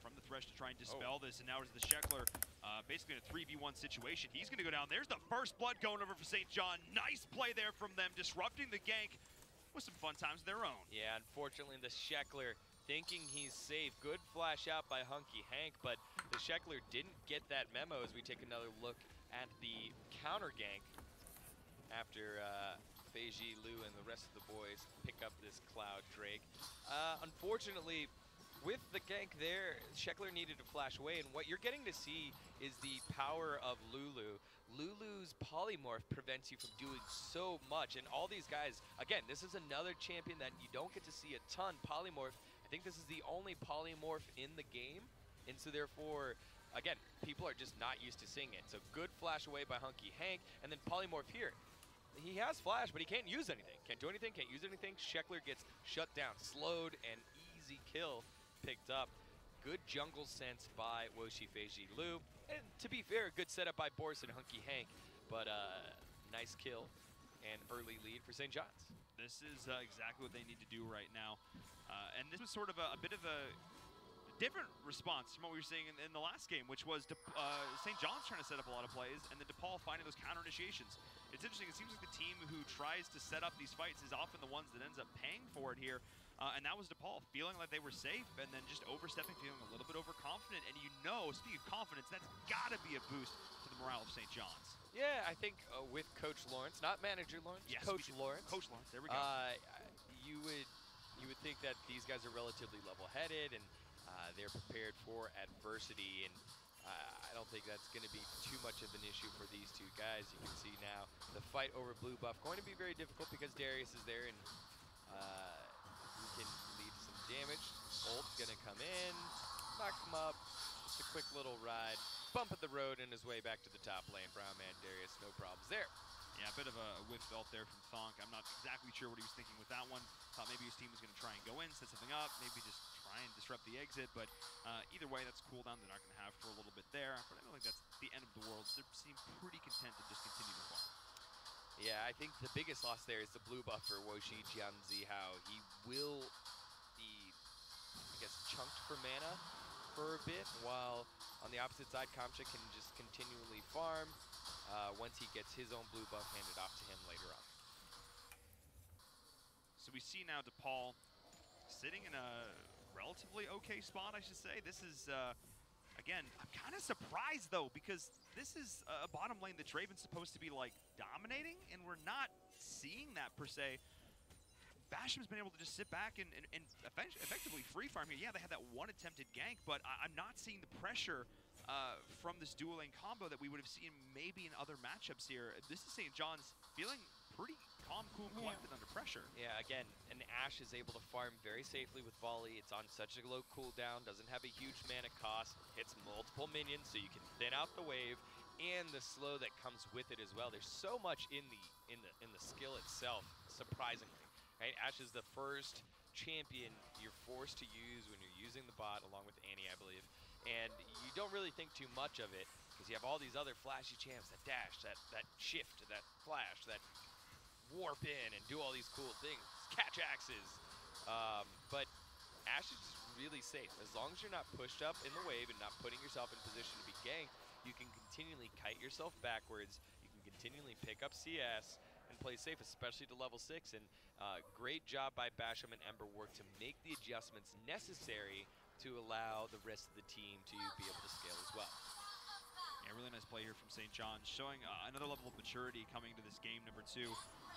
from the Thresh to try and dispel this, and now it's the Sheckler basically in a 3v1 situation. He's going to go down. There's the first blood going over for St. John. Nice play there from them, disrupting the gank with some fun times of their own. Yeah, unfortunately, the Sheckler thinking he's safe. Good flash out by Hunky Hank, but the Sheckler didn't get that memo as we take another look at the counter gank after Feiji, Lu, and the rest of the boys pick up this Cloud Drake. Unfortunately, with the gank there, Sheckler needed to flash away, and what you're getting to see is the power of Lulu. Lulu's polymorph prevents you from doing so much, and all these guys, again, this is another champion that you don't get to see a ton. Polymorph, I think this is the only polymorph in the game, and so therefore, again, people are just not used to seeing it. So good flash away by Hunky Hank, and then polymorph here. He has flash, but he can't use anything. Can't do anything, can't use anything. Sheckler gets shut down, slowed, and easy kill picked up. Good jungle sense by Woshi Feiji Lu. And to be fair, good setup by Boris and Hunky Hank, but nice kill and early lead for St. John's. This is exactly what they need to do right now. And this was sort of a bit of a different response from what we were seeing in the last game, which was St. John's trying to set up a lot of plays, and then DePaul finding those counter initiations. It's interesting, it seems like the team who tries to set up these fights is often the ones that ends up paying for it here. And that was DePaul feeling like they were safe and then just overstepping, feeling a little bit overconfident. And you know, speaking of confidence, that's got to be a boost to the morale of St. John's. Yeah, I think with Coach Lawrence, not Manager Lawrence, yes, Coach Lawrence. Coach Lawrence, there we go. You would think that these guys are relatively level-headed and they're prepared for adversity, and I don't think that's going to be too much of an issue for these two guys. You can see now the fight over blue buff going to be very difficult because Darius is there, and he can lead to some damage. Ult's going to come in, knock him up, just a quick little ride, bump at the road and his way back to the top lane. Brown man Darius, no problems there. Yeah, a bit of a whiff felt there from Thonk. I'm not exactly sure what he was thinking with that one. Thought maybe his team was going to try and go in, set something up, maybe just try and disrupt the exit. But either way, that's a cooldown they're not going to have for a little bit there. But I don't think that's the end of the world. They seem pretty content to just continue to farm. Yeah, I think the biggest loss there is the blue buff for Woshi Jianzihao. He will be, I guess, chunked for mana for a bit, while on the opposite side, Kamcha can just continually farm. Once he gets his own blue buff handed off to him later on. So we see now DePaul sitting in a relatively okay spot, I should say. This is, again, I'm kind of surprised, though, because this is a bottom lane that Draven's supposed to be, like, dominating, and we're not seeing that, per se. Basham's been able to just sit back and effectively free farm here. Yeah, they had that one attempted gank, but I'm not seeing the pressure from this dual lane combo that we would have seen maybe in other matchups here. This is St. John's feeling pretty calm, cool, collected under pressure. Yeah, again, and Ashe is able to farm very safely with Volley. It's on such a low cooldown, doesn't have a huge mana cost, hits multiple minions so you can thin out the wave, and the slow that comes with it as well. There's so much in the skill itself, surprisingly. Right? Ashe is the first champion you're forced to use when you're using the bot, along with Annie, I believe. And you don't really think too much of it, because you have all these other flashy champs that dash, that shift, that flash, that warp in and do all these cool things, catch axes. But Ashe is really safe. As long as you're not pushed up in the wave and not putting yourself in position to be ganked, you can continually kite yourself backwards, you can continually pick up CS, and play safe, especially to level 6. And great job by Basham and Emberwork to make the adjustments necessary to allow the rest of the team to be able to scale as well. Yeah, really nice play here from St. John's, showing another level of maturity coming to this game number 2.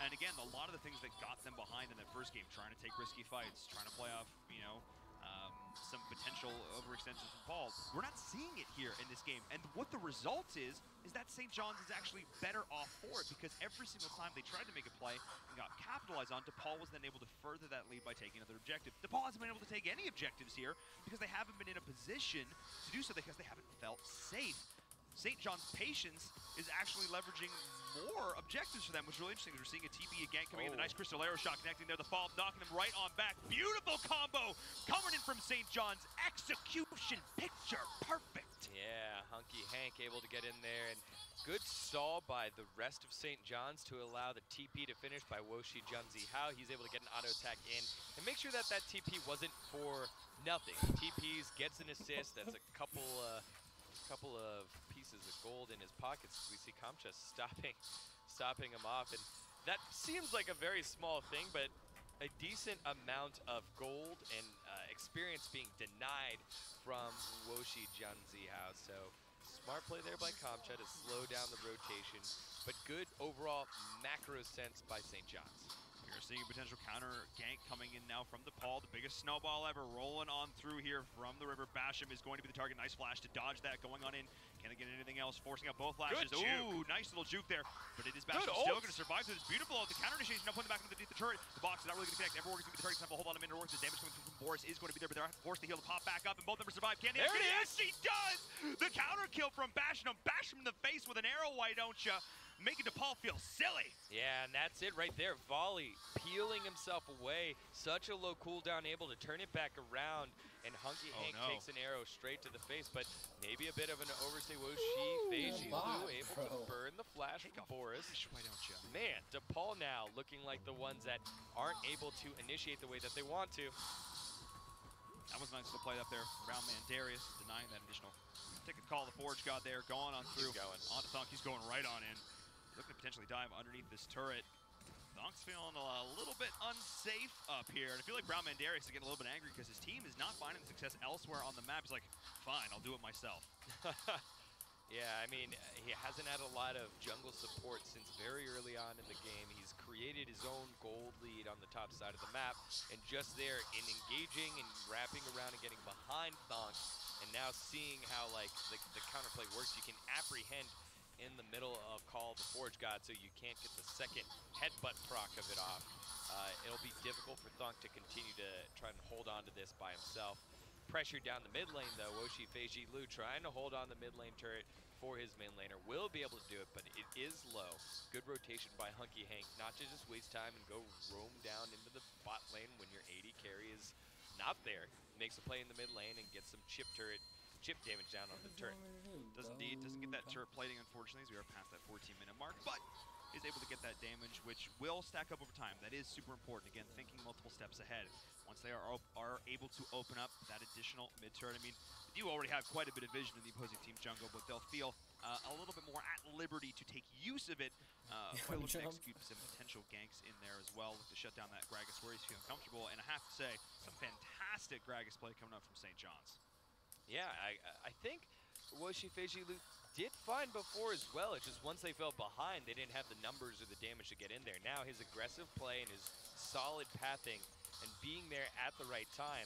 And again, a lot of the things that got them behind in that first game, trying to take risky fights, trying to play off, you know, some potential overextensions from Paul. We're not seeing it here in this game. And what the result is that St. John's is actually better off for it, because every single time they tried to make a play and got capitalized on, DePaul was then able to further that lead by taking another objective. DePaul hasn't been able to take any objectives here because they haven't been in a position to do so, because they haven't felt safe. St. John's patience is actually leveraging more objectives for them, which is really interesting. We're seeing a TP again coming in. The nice Crystal Arrow shot connecting there. The follow-up knocking them right on back. Beautiful combo coming in from St. John's. Execution picture perfect. Yeah, Hunky Hank able to get in there, and good stall by the rest of St. John's to allow the TP to finish by Woshi Junzi Hao. He's able to get an auto attack in and make sure that that TP wasn't for nothing. TPs, gets an assist. That's a couple of pieces of gold in his pockets. We see Kamcha stopping him off, and that seems like a very small thing, but a decent amount of gold and experience being denied from Woshi Junzi Hao. So smart play there by Kamcha to slow down the rotation, but good overall macro sense by St. John's. We're seeing a potential counter gank coming in now from DePaul. The biggest snowball ever rolling on through here from the river. Basham is going to be the target. Nice flash to dodge that. Going on in. Can they get anything else? Forcing out both flashes. Ooh, nice little juke there. But it is Basham still going to survive through this beautiful ult. The counter initiation now putting the back underneath the turret. The box is not really going to connect. Everyone is going to be the target. Time to hold on a minute or worth. The damage coming through from Boris is going to be there, but they're forced to heal to pop back up, and both members survive. Can they? There it is! Yes, he does! The counter kill from Basham. Bash him in the face with an arrow, why don't you? Making DePaul feel silly. Yeah, and that's it right there. Volley, peeling himself away. Such a low cooldown, able to turn it back around. And Hunky Hank takes an arrow straight to the face, but maybe a bit of an overstay. Woshi, Feiji Lu able to burn the flash from Boris. Why don't you? Man, DePaul now looking like the ones that aren't able to initiate the way that they want to. That was nice to play up there. Brown man Darius denying that additional ticket call. The Forge God there going on through. On to Thunk. He's going right on in. Looking to potentially dive underneath this turret. Thunk's feeling a little bit unsafe up here. And I feel like Brown man Darius is getting a little bit angry because his team is not finding success elsewhere on the map. He's like, fine, I'll do it myself. Yeah, I mean, he hasn't had a lot of jungle support since very early on in the game. He's created his own gold lead on the top side of the map, and just there in engaging and wrapping around and getting behind Thonk, and now seeing how like the counterplay works, you can apprehend in the middle of Call of the Forge God, so you can't get the second headbutt proc of it off. It'll be difficult for Thunk to continue to try and hold on to this by himself. Pressure down the mid lane though. Woshi Feiji Lu trying to hold on the mid lane turret for his main laner. Will be able to do it, but it is low. Good rotation by Hunky Hank, not to just waste time and go roam down into the bot lane when your AD carry is not there. Makes a play in the mid lane and gets some chip damage down on the turret. Doesn't get that turret plating, unfortunately, as we are past that 14-minute mark, but is able to get that damage, which will stack up over time. That is super important. Again, thinking multiple steps ahead. Once they are able to open up that additional mid-turret, I mean, you already have quite a bit of vision in the opposing team's jungle, but they'll feel a little bit more at liberty to take use of it by looking to execute some potential ganks in there as well. Look to shut down that Gragas where he's feeling comfortable, and I have to say, some fantastic Gragas play coming up from St. John's. Yeah, I think Woshi Feiji Lu did fine before as well. It's just once they fell behind, they didn't have the numbers or the damage to get in there. Now his aggressive play and his solid pathing and being there at the right time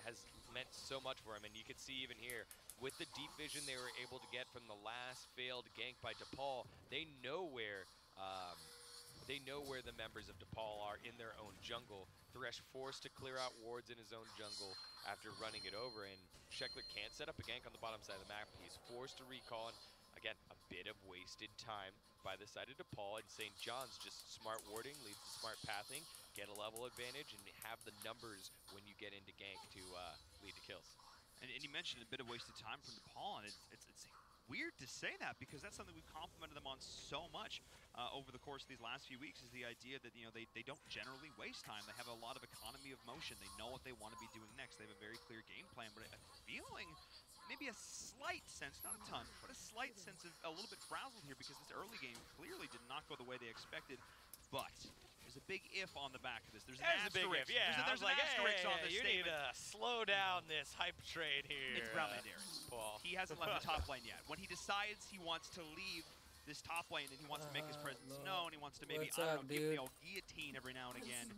has meant so much for him. And you can see even here, with the deep vision they were able to get from the last failed gank by DePaul, they know where the members of DePaul are in their own jungle. Thresh forced to clear out wards in his own jungle after running it over, and Sheckler can't set up a gank on the bottom side of the map. He's forced to recall, and again, a bit of wasted time by the side of DePaul, and St. John's just smart warding leads to smart pathing, get a level advantage, and have the numbers when you get into gank to lead to kills. And you mentioned a bit of wasted time from DePaul, and it's weird to say that because that's something we've complimented them on so much over the course of these last few weeks, is the idea that they don't generally waste time. They have a lot of economy of motion. They know what they want to be doing next. They have a very clear game plan, but a feeling maybe a slight sense, not a ton, but a slight sense of a little bit frazzled here because this early game clearly did not go the way they expected. But there's a big if on the back of this. There's an asterisk. Yeah, there's an asterisk on this you statement. need to slow down this hype train here. It's Brown man Darius. Paul. He hasn't left the top lane yet. When he decides he wants to leave this top lane and he wants to make his presence known, he wants to maybe, give the old guillotine every now and again,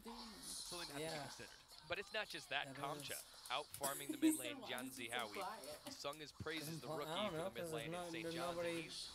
something that has to be considered. But it's not just that. Kamcha out farming the mid lane. Junzi Hao, he sung his praises, the rookie for the mid lane in St. John's. He's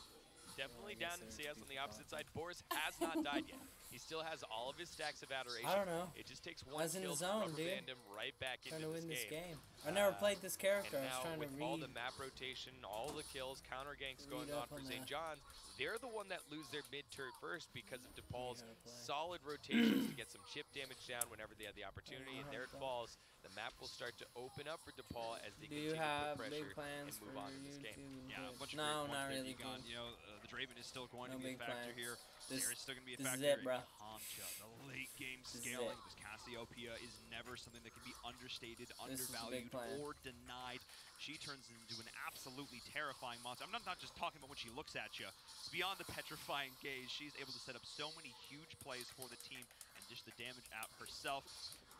definitely down in CS on the opposite side. Boris has not died yet. He still has all of his stacks of adoration. I don't know. It just takes one in kill the zone, to rubber band him right back into this game. I never played this And character. I was now trying to with all read. the map rotation, all the kills, counter ganks Read going on up for on St. that. John's, they're the one that lose their mid turret first because of DePaul's how to play. solid rotations to get some chip damage down whenever they have the opportunity. know And how there to it play. falls. The map will start to open up for DePaul as they Do you continue to have put big pressure plans and for move on your in this game. YouTube? Yeah, a bunch of No, great not points there, really. Egon. Cool. You know, the Draven is still going No to be a big factor plans. here. This- There is still going to be a this is factor it, bro. Kamcha. The late game This is scaling it. with Cassiopeia is never something that can be understated, This is the big undervalued, plan. or denied. She turns into an absolutely terrifying monster. I'm not just talking about when she looks at you. Beyond the petrifying gaze, she's able to set up so many huge plays for the team and dish the damage out herself.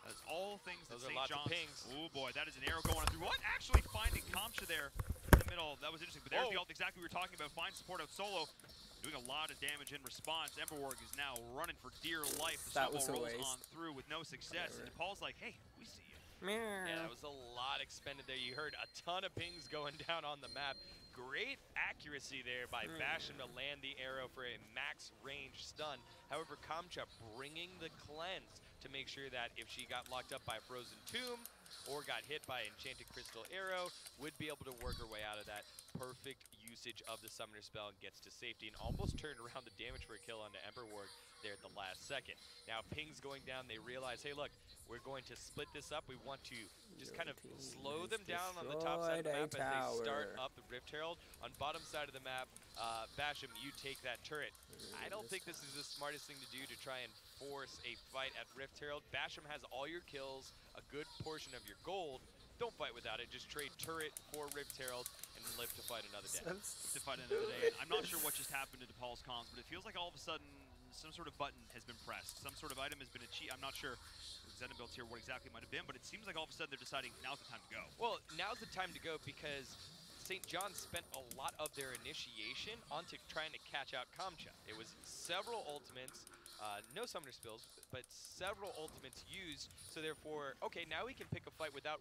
That's all things Those that are St. lots of John's. pings. Oh boy, that is an arrow going through. What? Actually finding Kamcha there in the middle. That was interesting. But there's the ult exactly we were talking about. Find support out solo. Doing a lot of damage in response. Emberworg is now running for dear life. The That was snowball a rolls waste. on through with no success. Whatever. And Paul's like, hey, we see you. Yeah, that was a lot expended there. You heard a ton of pings going down on the map. Great accuracy there by Basham to land the arrow for a max range stun. However, Kamcha bringing the cleanse to make sure that if she got locked up by Frozen Tomb or got hit by Enchanted Crystal Arrow, would be able to work her way out of that. Perfect usage of the Summoner spell and gets to safety and almost turned around the damage for a kill onto Emberworg there at the last second. Now pings going down, they realize, hey look, we're going to split this up. We want to just kind of slow them down on the top side of the map as they start up the Rift Herald. On bottom side of the map, Basham, you take that turret. I don't think this is the smartest thing to do to try and force a fight at Rift Herald. Basham has all your kills, a good portion of your gold. Don't fight without it. Just trade turret for Rift Herald and live to fight another day. To fight another day. I'm not sure what just happened to DePaul's comms, but it feels like all of a sudden some sort of button has been pressed. Some sort of item has been achieved. I'm not sure Xenobuilds here what exactly it might have been, but it seems like all of a sudden they're deciding now's the time to go. Well, now's the time to go because St. John's spent a lot of their initiation onto trying to catch out Kamcha. It was several ultimates, no summoner spills, but several ultimates used. So therefore, okay, now we can pick a fight without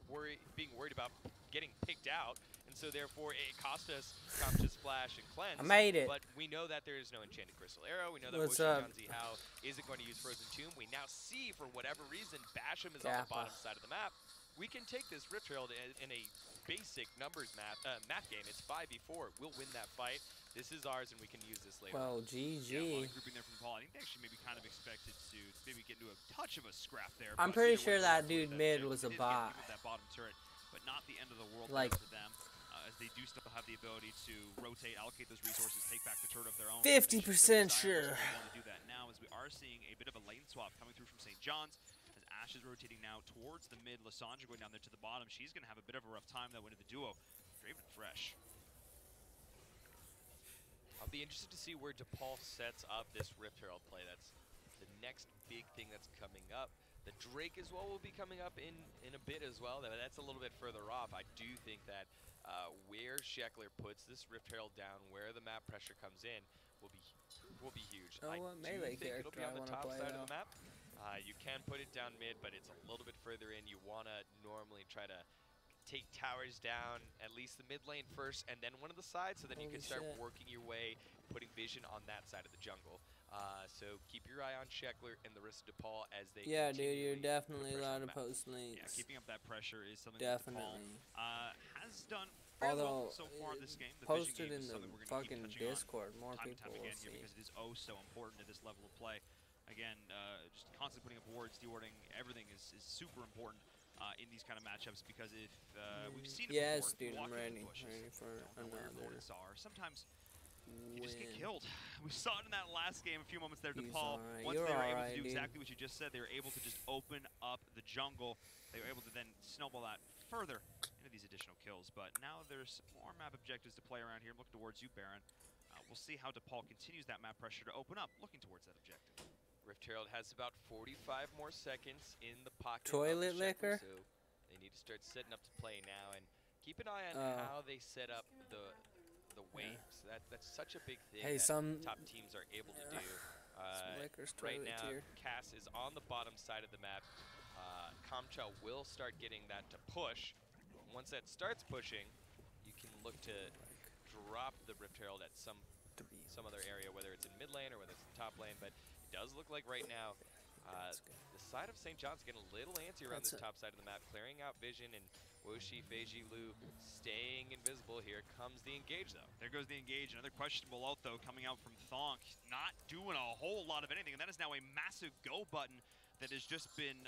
being worried about getting picked out. And so therefore, it cost us Kamcha's Splash and Cleanse. I made it. But we know that there is no Enchanted Crystal Arrow. We know that What's Ocean up? Junzi Hao isn't going to use Frozen Tomb. We now see, for whatever reason, Basham is on the bottom side of the map. We can take this Rift Herald in a basic numbers map game. It's 5v4. We'll win that fight. This is ours, and we can use this later. Well, Yeah, a lot GG. of grouping there from Paul. I think they actually maybe kind of expected to maybe get into a touch of a scrap there. I'm but pretty either sure way, that they dude did mid that was shit. a They did get bot. with that bottom turret, but not the end of the world Like- for them, as they do still have the ability to rotate, allocate those resources, take back the turret of their own. 50% sure. They want to do that now, as we are seeing a bit of a lane swap coming through from St. John's. As Ash is rotating now towards the mid, Lysandra going down there to the bottom. She's going to have a bit of a rough time though into the duo. Draven and Fresh. I'll be interested to see where DePaul sets up this Rift Herald play. That's the next big thing that's coming up. The Drake as well will be coming up in a bit as well. That's a little bit further off. I do think that where Sheckler puts this Rift Herald down, where the map pressure comes in, will be huge. Oh, I what do melee think it'll be character on I the wanna top play side of the though? map. You can put it down mid, but it's a little bit further in. You want to normally try to take towers down, at least the mid lane first, and then one of the sides, so then you Holy can start shit. working your way, putting vision on that side of the jungle. So keep your eye on Sheckler and the rest of DePaul as they Yeah, dude, you're continually definitely put pressure allowed on to the map. post links. Yeah, keeping up that pressure is something that Definitely. DePaul has done fairly well Although, so far this game. The post vision it game in is the something we're going to keep fucking touching on Discord. More time and people time will again here see. because it is oh so important at this level of play. Again, just constantly putting up wards, dewarding, everything is super important in these kind of matchups because if we've seen it Yes, before, dude, I'm walking in ready. bushes, Ready for don't know where another bullets are. Sometimes you just get win. killed. We saw it in that last game a few moments there. He's DePaul, alright. once You're they were able alright, to do dude. exactly what you just said, they were able to just open up the jungle. They were able to then snowball that further into these additional kills. But now there's more map objectives to play around here. Look towards you, Baron. We'll see how DePaul continues that map pressure to open up, looking towards that objective. Rift Herald has about 45 more seconds in the pocket. Toilet of the Sheckler, liquor? So they need to start setting up to play now and keep an eye on how they set up the waves. That's such a big thing Hey, that some top teams are able to do. liquor's Right toilet now, tier. Cass is on the bottom side of the map. Kamcha will start getting that to push. Once that starts pushing, you can look to drop the Rift Herald at some other area, whether it's in mid lane or whether it's in top lane. But it does look like right now the side of St. John's getting a little antsy around That's this top side of the map, clearing out vision and Woshi, Feiji, Lu staying invisible. Here comes the engage, though. There goes the engage. Another questionable ult, though, coming out from Thonk. Not doing a whole lot of anything, and that is now a massive go button that has just been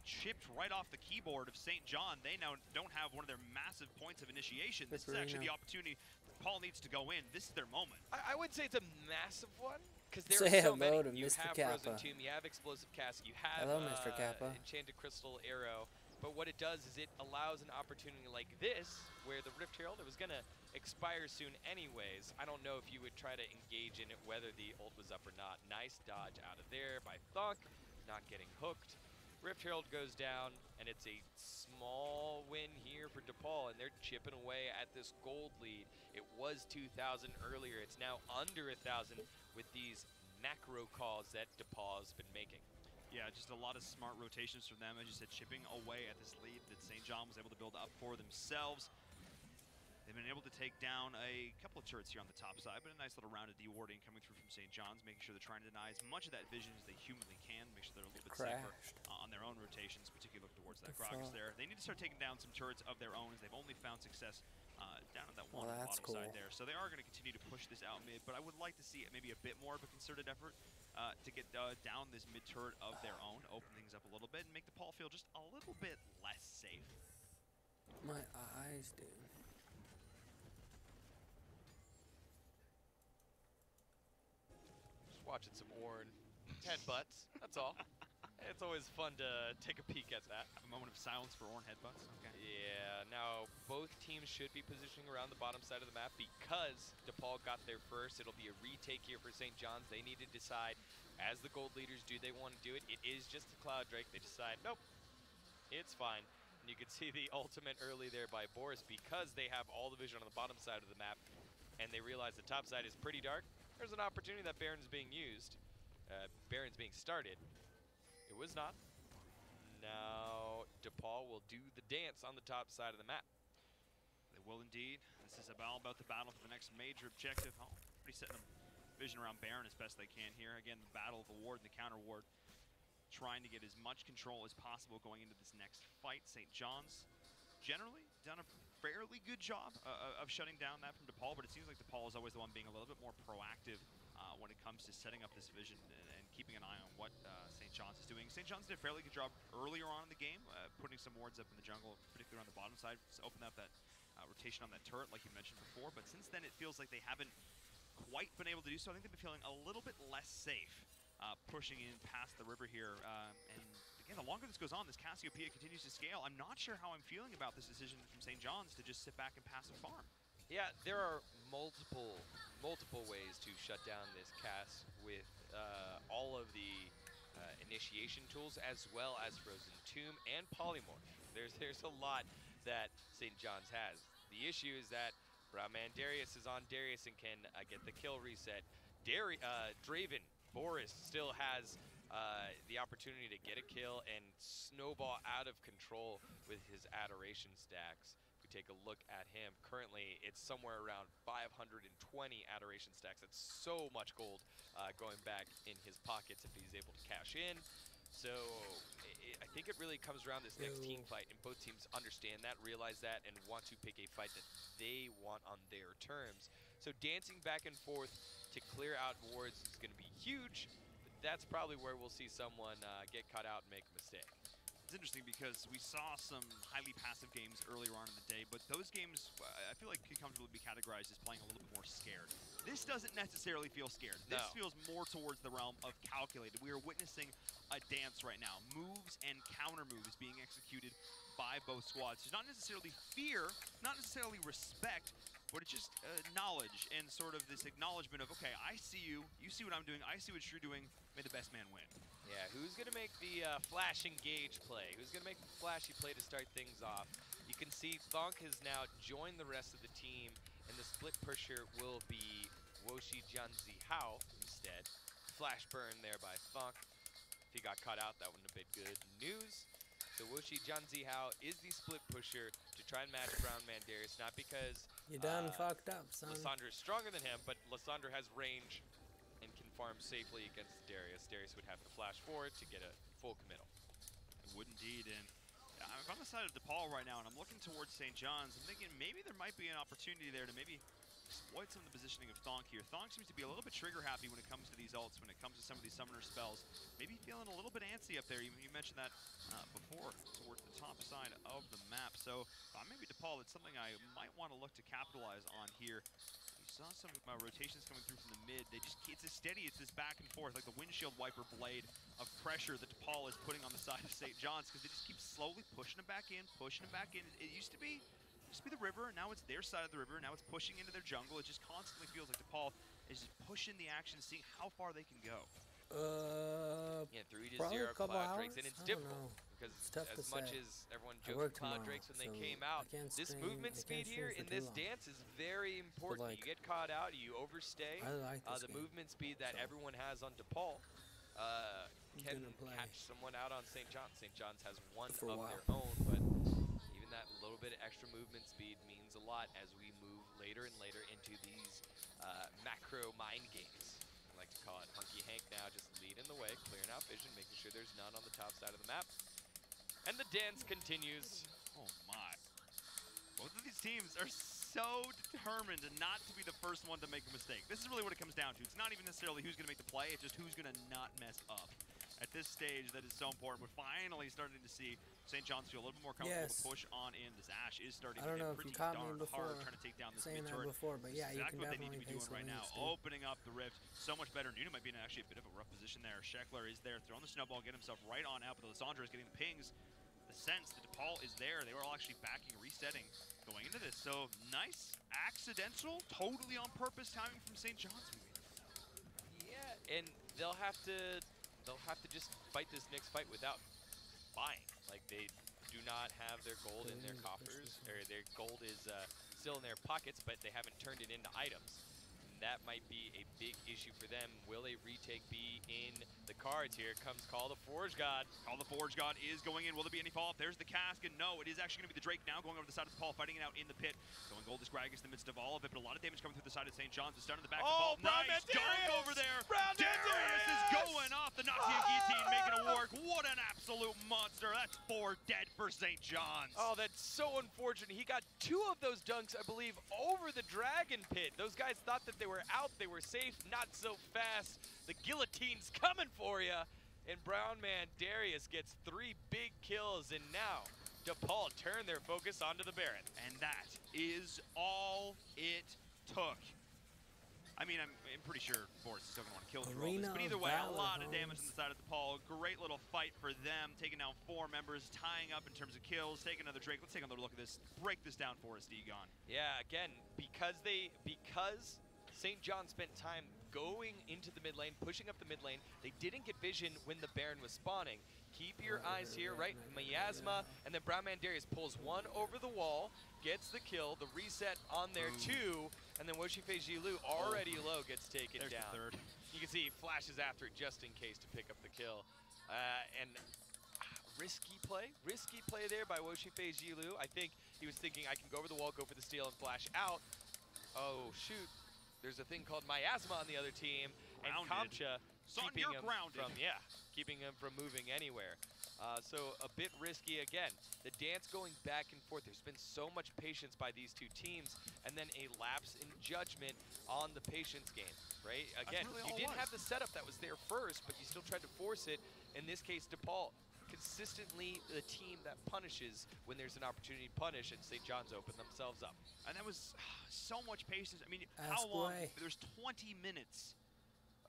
chipped right off the keyboard of St. John. They now don't have one of their massive points of initiation. This is actually the opportunity Paul needs to go in. This is their moment. I would say it's a massive one, because there are so many. You Mr. have Kappa. Frozen Tomb, you have Explosive Cask, you have Hello, Mr. Kappa. Enchanted Crystal Arrow. But what it does is it allows an opportunity like this, where the Rift Herald, it was going to expire soon anyways. I don't know if you would try to engage in it, whether the ult was up or not. Nice dodge out of there by Thunk, not getting hooked. Rift Herald goes down, and it's a small win here for DePaul, and they're chipping away at this gold lead. It was 2,000 earlier. It's now under 1,000 with these macro calls that DePaul has been making. Yeah, just a lot of smart rotations from them. As you said, chipping away at this lead that St. John was able to build up for themselves. They've been able to take down a couple of turrets here on the top side, but a nice little round of dewarding coming through from St. John's, making sure they're trying to deny as much of that vision as they humanly can, make sure they're a little bit safer on their own rotations, particularly looking towards that Gragas there. They need to start taking down some turrets of their own, as they've only found success down at that one on the bottom side there. So they are going to continue to push this out mid, but I would like to see maybe a bit more of a concerted effort to get down this mid turret of their own, open things up a little bit, and make the Paul feel just a little bit less safe. My eyes, dude. Just watching some Ornn headbutts, that's all. It's always fun to take a peek at that. A moment of silence for Ornn headbutts. Okay. Yeah, now both teams should be positioning around the bottom side of the map because DePaul got there first. It'll be a retake here for St. John's. They need to decide, as the gold leaders, do they want to do it? It is just a Cloud Drake. They decide, nope, it's fine. And you can see the ultimate early there by Boris because they have all the vision on the bottom side of the map and they realize the top side is pretty dark. There's an opportunity that Baron's being used. Baron's being started. It was not. Now DePaul will do the dance on the top side of the map. They will indeed. This is all about the battle for the next major objective. Oh, pretty setting them vision around Baron as best they can here. Again, the battle of the ward and the counter ward. Trying to get as much control as possible going into this next fight. St. John's generally done a fairly good job of shutting down that from DePaul, but it seems like DePaul is always the one being a little bit more proactive when it comes to setting up this vision and keeping an eye on what St. John's is doing. St. John's did a fairly good job earlier on in the game, putting some wards up in the jungle, particularly on the bottom side, to open up that rotation on that turret like you mentioned before, but since then it feels like they haven't quite been able to do so. I think they've been feeling a little bit less safe pushing in past the river here, and again, the longer this goes on, this Cassiopeia continues to scale. I'm not sure how I'm feeling about this decision from St. John's to just sit back and passive farm. Yeah, there are multiple ways to shut down this Cass with all of the initiation tools, as well as Frozen Tomb and Polymorph. There's a lot that St. John's has. The issue is that Brownman Darius is on Darius and can get the kill reset. Draven, Boris still has the opportunity to get a kill and snowball out of control with his adoration stacks. If we take a look at him, currently it's somewhere around 520 adoration stacks. That's so much gold going back in his pockets if he's able to cash in. So I think it really comes around this next team fight, and both teams understand that, realize that, and want to pick a fight that they want on their terms. So dancing back and forth to clear out wards is going to be huge. That's probably where we'll see someone get caught out and make a mistake. It's interesting because we saw some highly passive games earlier on in the day, but those games I feel like could comfortably be categorized as playing a little bit more scared. This doesn't necessarily feel scared. This feels more towards the realm of calculated. We are witnessing a dance right now. Moves and counter moves being executed by both squads. There's not necessarily fear, not necessarily respect, but it's just knowledge and sort of this acknowledgement of, okay, I see you, you see what I'm doing, I see what you're doing, may the best man win. Yeah, who's going to make the flash engage play? Who's going to make the flashy play to start things off? You can see Thonk has now joined the rest of the team, and the split pusher will be Woshi Junzi Hao instead. Flash burn there by Thonk. If he got caught out, that wouldn't have been good news. So Woshi Junzi Hao is the split pusher to try and match Brownman Darius, not because you done fucked up, son. Lysandra is stronger than him, but Lysandra has range and can farm safely against Darius. Darius would have to flash forward to get a full committal. It would indeed, and I'm on the side of DePaul right now, and I'm looking towards St. John's. I'm thinking maybe there might be an opportunity there to maybe exploit some of the positioning of Thonk here. Thonk seems to be a little bit trigger happy when it comes to these ults, when it comes to some of these summoner spells. Maybe feeling a little bit antsy up there. You mentioned that before, towards the top side of the map. So maybe DePaul, it's something I might want to look to capitalize on here. Saw some rotations coming through from the mid. It's as steady, it's this back and forth, like the windshield wiper blade of pressure that DePaul is putting on the side of St. John's, because they just keep slowly pushing them back in, pushing them back in. It used to be the river, now it's their side of the river, now it's pushing into their jungle. It just constantly feels like DePaul is just pushing the action, seeing how far they can go. Yeah, 3-0 couple Cloud Drakes, hours? and it's I don't difficult know. because It's tough to as much say. as everyone I joked work at Cloud tomorrow, Drakes when they so came out, I can't this stream- movement I speed can't here stream in for this too long. dance is very important. like- You get caught out, you overstay. I like this The game. movement speed that So- everyone has on DePaul can gonna play catch someone out on St. John's. St. John's has one for a of while. their own, but even that little bit of extra movement speed means a lot as we move later and later into these macro mind games. I like to call it. Hunky Hank now just leading the way, clearing out vision, making sure there's none on the top side of the map. And the dance continues. Oh my. Both of these teams are so determined not to be the first one to make a mistake. This is really what it comes down to. It's not even necessarily who's going to make the play, it's just who's going to not mess up. At this stage, that is so important. We're finally starting to see St. John's feel a little bit more comfortable to push on in. This Ash is starting I to don't know hit if you pretty caught me darn before hard, trying to take down this saying mid that turret. before, but yeah, This is you exactly can what they need to definitely be pay doing right now. Salinas, dude. Opening up the rift so much better. Nunu might be in actually a bit of a rough position there. Sheckler is there, throwing the snowball, getting himself right on out, but Lissandra is getting the pings. The sense that DePaul is there. They were all actually backing, resetting, going into this. So nice, accidental, totally on purpose timing from St. John's. Yeah, and they'll have to just fight this next fight without buying. Like, they do not have their gold in their coffers, or their gold is still in their pockets, but they haven't turned it into items. That might be a big issue for them. Will a retake be in the cards? Here comes Call the Forge God. Call the Forge God is going in. Will there be any follow-up? There's the cask, and no, it is actually going to be the Drake now going over the side of the Paul, fighting it out in the pit. Going Goldust Gragas in the midst of all of it, but a lot of damage coming through the side of St. John's. The stun in the back of the Paul. Nice dunk over there. Darius is going off. The Nazi and Guillotine making it work. What an absolute monster. That's 4 dead for St. John's. Oh, that's so unfortunate. He got 2 of those dunks, I believe, over the Dragon Pit. Those guys thought that they were out, they were safe, not so fast. The guillotine's coming for you. And Brown Man Darius gets 3 big kills, and now DePaul turn their focus onto the Baron. And that is all it took. I mean, I'm pretty sure Forrest is still going to want to kill through all this. But either way, a lot of damage on the side of DePaul. Great little fight for them, taking down 4 members, tying up in terms of kills, take another Drake. Let's take another look at this. Break this down for us, Egon. Yeah, again, because St. John spent time going into the mid lane, pushing up the mid lane, they didn't get vision when the Baron was spawning. Keep your eyes here, right? Miasma, and then Brown Man Darius pulls 1 over the wall, gets the kill, the reset on there too, and then Woshifei Jilu already low gets taken There's down. the third. You can see he flashes after it just in case to pick up the kill. Risky play there by Woshifei Jilu. I think he was thinking, I can go over the wall, go for the steal, and flash out. Oh, shoot. There's a thing called Miasma on the other team, and Kamcha keeping him from moving anywhere. So a bit risky again. The dance going back and forth. There's been so much patience by these 2 teams, and then a lapse in judgment on the patience game, right? Again, really you didn't have the setup that was there first, but you still tried to force it. In this case, DePaul, consistently the team that punishes when there's an opportunity to punish, and St. John's opened themselves up. And that was so much patience. I mean, how long? There's 20 minutes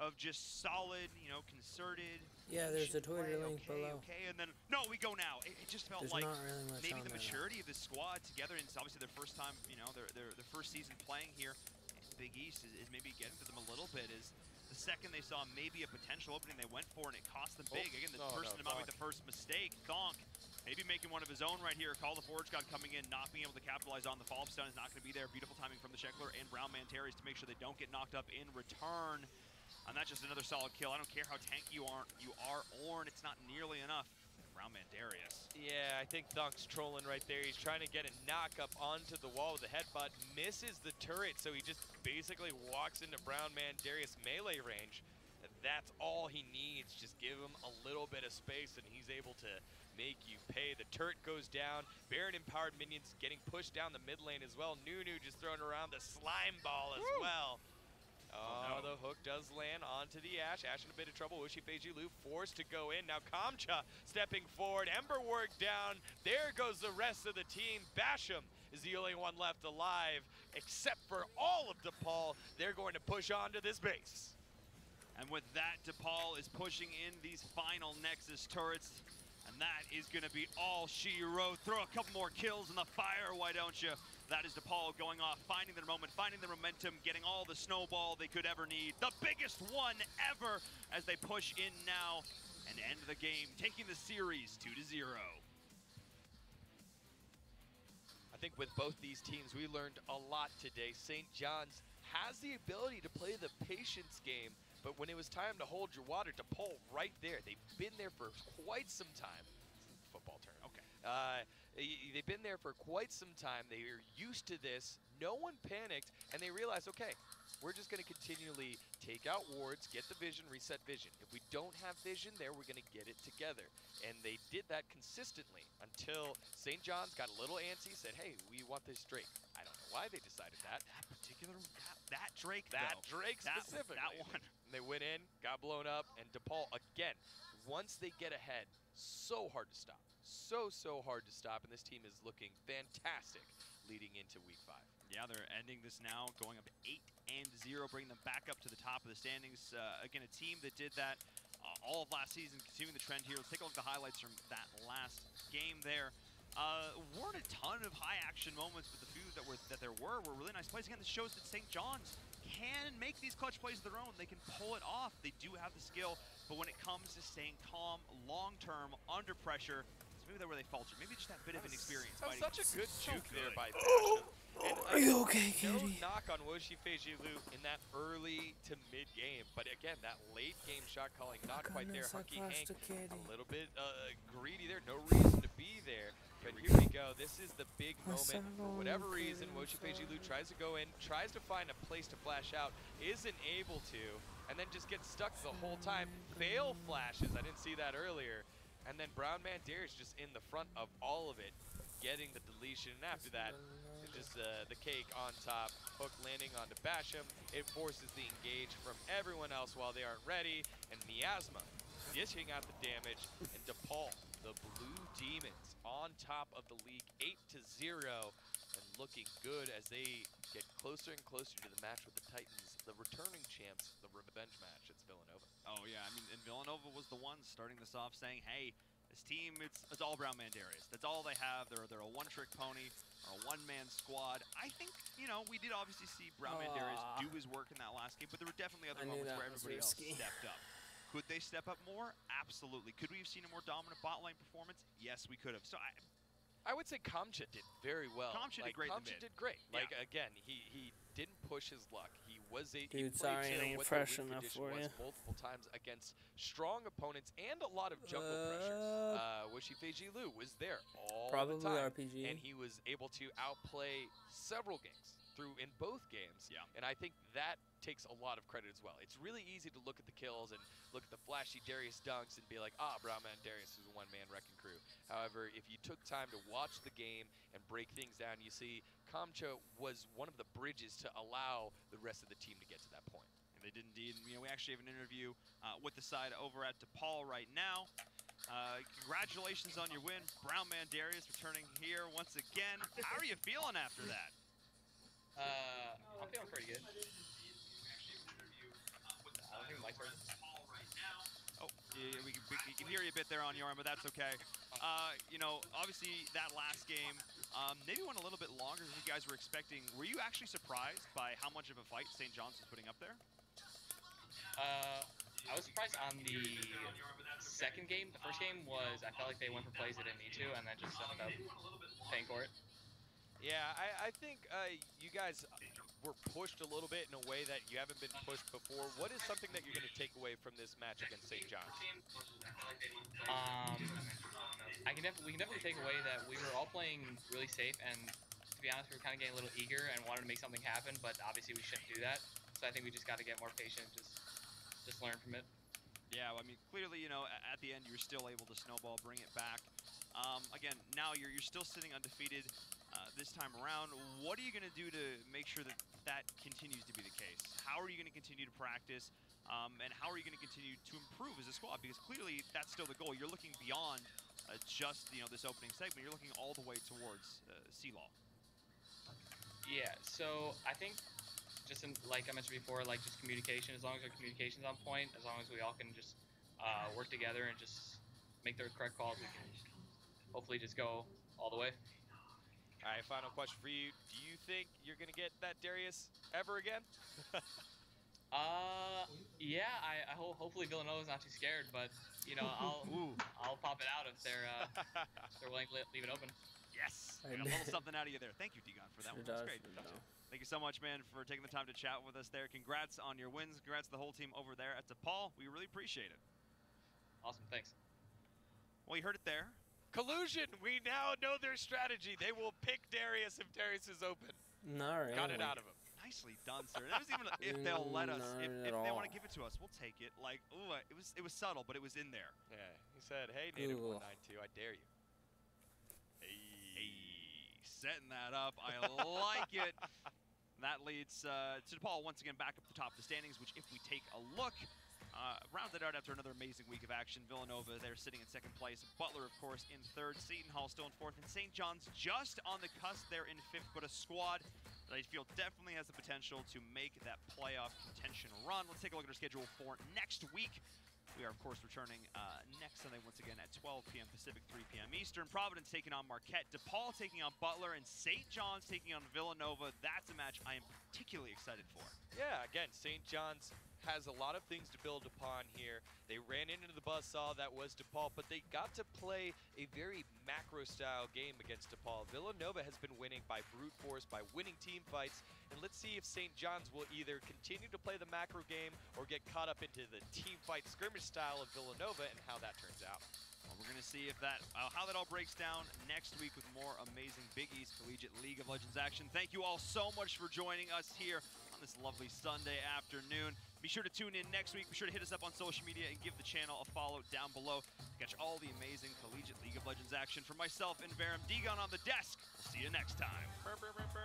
of just solid, concerted. Yeah, there's a Twitter play, link below. Okay, and then, no, we go now. It just felt There's like not really much maybe on the there, maturity of the squad together, and it's obviously their first time, their first season playing here. Big East is maybe getting to them a little bit. Is the second they saw maybe a potential opening they went for, and it cost them big. Again, the person that might make the first mistake, Thonk, maybe making one of his own right here. Call the Forge God coming in, not being able to capitalize on the follow-up stun is not going to be there. Beautiful timing from the Sheckler and Brown Man Darius to make sure they don't get knocked up in return. And that's just another solid kill. I don't care how tanky you are, Ornn, it's not nearly enough. Brown Man Darius. Yeah, I think Thonk's trolling right there. He's trying to get a knock up onto the wall with a headbutt, misses the turret, so he just basically walks into Brown Man Darius melee range. That's all he needs. Just give him a little bit of space, and he's able to make you pay. The turret goes down. Baron empowered minions getting pushed down the mid lane as well. Nunu just throwing around the slime ball as well. Oh, no. the hook does land onto the Ashe. Ashe in a bit of trouble. Ushi Feijulu forced to go in. Now Kamcha stepping forward. Ember work down. There goes the rest of the team. Basham is the only one left alive, except for all of DePaul. They're going to push on to this base. And with that, DePaul is pushing in these final Nexus turrets. And that is going to be all she wrote. Throw a couple more kills in the fire, why don't you? That is DePaul going off, finding their moment, finding their momentum, getting all the snowball they could ever need. The biggest one ever as they push in now and end the game, taking the series 2-0. I think with both these teams, we learned a lot today. St. John's has the ability to play the patience game, but when it was time to hold your water, DePaul right there. They've been there for quite some time. Football term. Okay. They've been there for quite some time. They are used to this. No one panicked, and they realized, okay, we're just going to continually take out wards, get the vision, reset vision. If we don't have vision there, we're going to get it together. And they did that consistently until St. John's got a little antsy, said, hey, we want this Drake. I don't know why they decided that. That particular, that Drake, That though. Drake specifically. That one. And they went in, got blown up, and DePaul, again, once they get ahead, so hard to stop. So hard to stop, and this team is looking fantastic leading into week 5. Yeah, they're ending this now, going up 8-0, bringing them back up to the top of the standings. Again, a team that did that all of last season, continuing the trend here. Let's take a look at the highlights from that last game there. Weren't a ton of high-action moments, but the few that there were really nice plays. Again, this shows that St. John's can make these clutch plays of their own. They can pull it off. They do have the skill, but when it comes to staying calm, long-term, under pressure, it's maybe where they falter. Maybe just that bit of inexperience. That was fighting. such a good So juke there good. by Basham. And Are you okay, no Kitty? knock on Woshi Feijulu in that early to mid game, but again, that late game shot calling not quite there. Hunky Hank a little bit greedy there, no reason to be there. But here we go. This is the big moment. For whatever reason, Woshi Feijulu tries to go in, tries to find a place to flash out, isn't able to, and then just gets stuck the whole time. Fail flashes. I didn't see that earlier. And then Brown Man Darius just in the front of all of it, getting the deletion. And after that, just the cake on top. Hook landing onto Basham. It forces the engage from everyone else while they aren't ready. And Miasma dishing out the damage. And DePaul, the Blue Demons, on top of the league, 8-0. And looking good as they get closer and closer to the match with the Titans, the returning champs, the revenge match. It's Villanova. Oh yeah, I mean, and Villanova was the one starting this off saying, hey, this team, it's all Brown Man Darius. That's all they have. They're a one-trick pony, or a one-man squad. I think, you know, we did obviously see Brown Man Darius do his work in that last game, but there were definitely other moments where everybody else stepped up. Could they step up more? Absolutely. Could we have seen a more dominant bot lane performance? Yes, we could have. So I would say Kamcha did very well. Kamcha did great in the Kamcha mid. did great. Yeah. Like, again, he didn't push his luck. He was a Dude, sorry, it ain't fresh enough for you. Multiple times against strong opponents and a lot of jungle pressure. Woshi Feijulu was there all Probably the time. RPG. And he was able to outplay several games in both games. Yeah. And I think that takes a lot of credit as well. It's really easy to look at the kills and look at the flashy Darius dunks and be like, Brown Man Darius is a one-man wrecking crew. However, if you took time to watch the game and break things down, you see Kamcha was one of the bridges to allow the rest of the team to get to that point. And they did indeed. And, you know, we actually have an interview with the side over at DePaul right now. Congratulations on your win. Brown Man Darius returning here once again. How are you feeling after that? I'm feeling pretty good. I don't think Mike's working. Oh, yeah, we can hear you a bit there on your end, but that's okay. You know, obviously that last game maybe went a little bit longer than you guys were expecting. Were you actually surprised by how much of a fight St. John's was putting up there? I was surprised on the second game. The first game was, I felt like they went for plays they didn't need to, and then just ended up paying for it. Yeah, I think you guys were pushed a little bit in a way that you haven't been pushed before. What is something that you're going to take away from this match against St. John's? We can definitely take away that we were all playing really safe, and to be honest, we were kind of getting a little eager and wanted to make something happen, but obviously we shouldn't do that. So I think we just got to get more patient, just learn from it. Yeah, I mean, clearly, you know, at the end, you were still able to snowball, bring it back. Again, now you're still sitting undefeated this time around. What are you going to do to make sure that that continues to be the case? How are you going to continue to practice? And how are you going to continue to improve as a squad? Because clearly that's still the goal. You're looking beyond just this opening segment. You're looking all the way towards C-Law. Yeah, so I think just like I mentioned before, like just communication. As long as our communication's on point, as long as we all can just work together and just make the correct calls, we can hopefully just go all the way. All right, final question for you. Do you think you're going to get that Darius ever again? Yeah, I hopefully Villanova's not too scared, but you know, I'll pop it out if they're willing to leave it open. Yes, we got a little something out of you there. Thank you, Digon, for that one. That was great. Thank you so much, man, for taking the time to chat with us there. Congrats on your wins. Congrats to the whole team over there at DePaul. We really appreciate it. Awesome, thanks. Well, you heard it there. Collusion. We now know their strategy. They will pick Darius if Darius is open. Not really. Got it out of him. Nicely done, sir. That was even if they'll let us. If they want to give it to us, we'll take it. Like, ooh, it was subtle, but it was in there. Yeah. He said, "Hey, Native 192, I dare you." Hey, setting that up. I like it. That leads to DePaul once again back up the top of the standings, which if we take a look, rounded out after another amazing week of action. Villanova, they're sitting in second place. Butler, of course, in third. Seton Hall still in fourth. And St. John's just on the cusp there in fifth, but a squad that I feel definitely has the potential to make that playoff contention run. Let's take a look at our schedule for next week. We are, of course, returning next Sunday once again at 12 p.m. Pacific, 3 p.m. Eastern. Providence taking on Marquette. DePaul taking on Butler. And St. John's taking on Villanova. That's a match I am particularly excited for. Yeah, again, St. John's has a lot of things to build upon here. They ran into the buzzsaw that was DePaul, but they got to play a very macro-style game against DePaul. Villanova has been winning by brute force, by winning team fights, and let's see if St. John's will either continue to play the macro game or get caught up into the team fight scrimmage style of Villanova and how that turns out. Well, we're going to see if how that all breaks down next week with more amazing Big East Collegiate League of Legends action. Thank you all so much for joining us here on this lovely Sunday afternoon. Be sure to tune in next week. Be sure to hit us up on social media and give the channel a follow down below to catch all the amazing Collegiate League of Legends action. For myself and Verum, Digon on the desk. We'll see you next time. Brr, brr, brr, brr.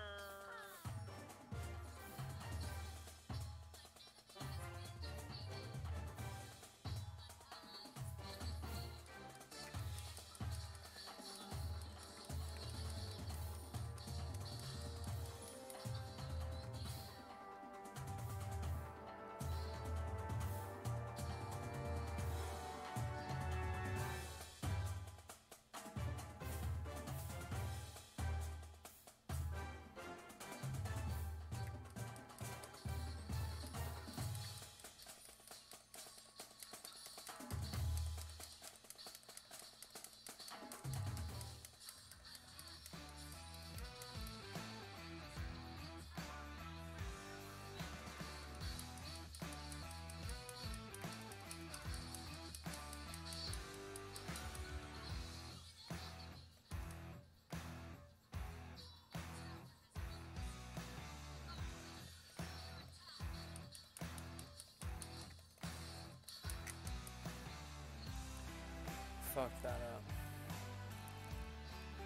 Fuck that up.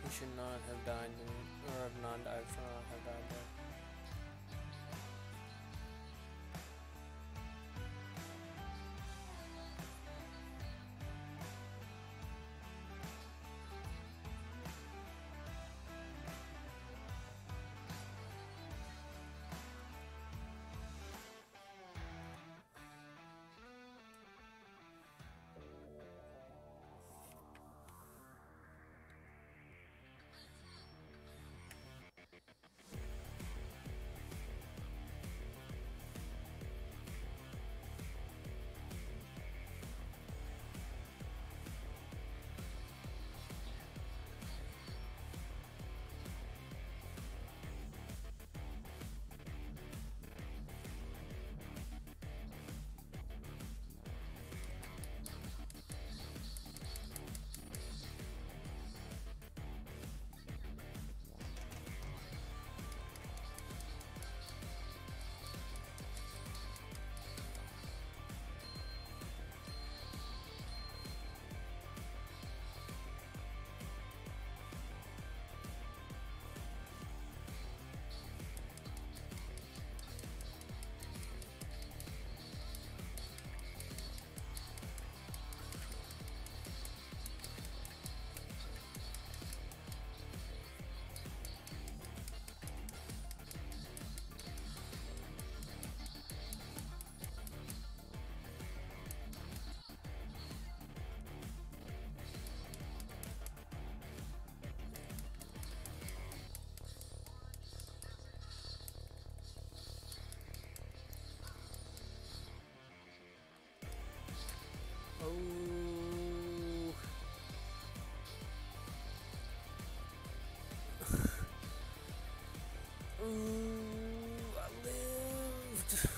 He should not have died, or have not died, should not have died there. Ooh, I lived.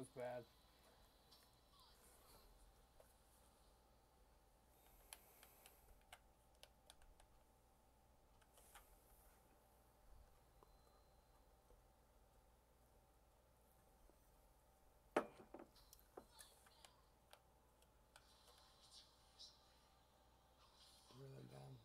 was bad. Really bad.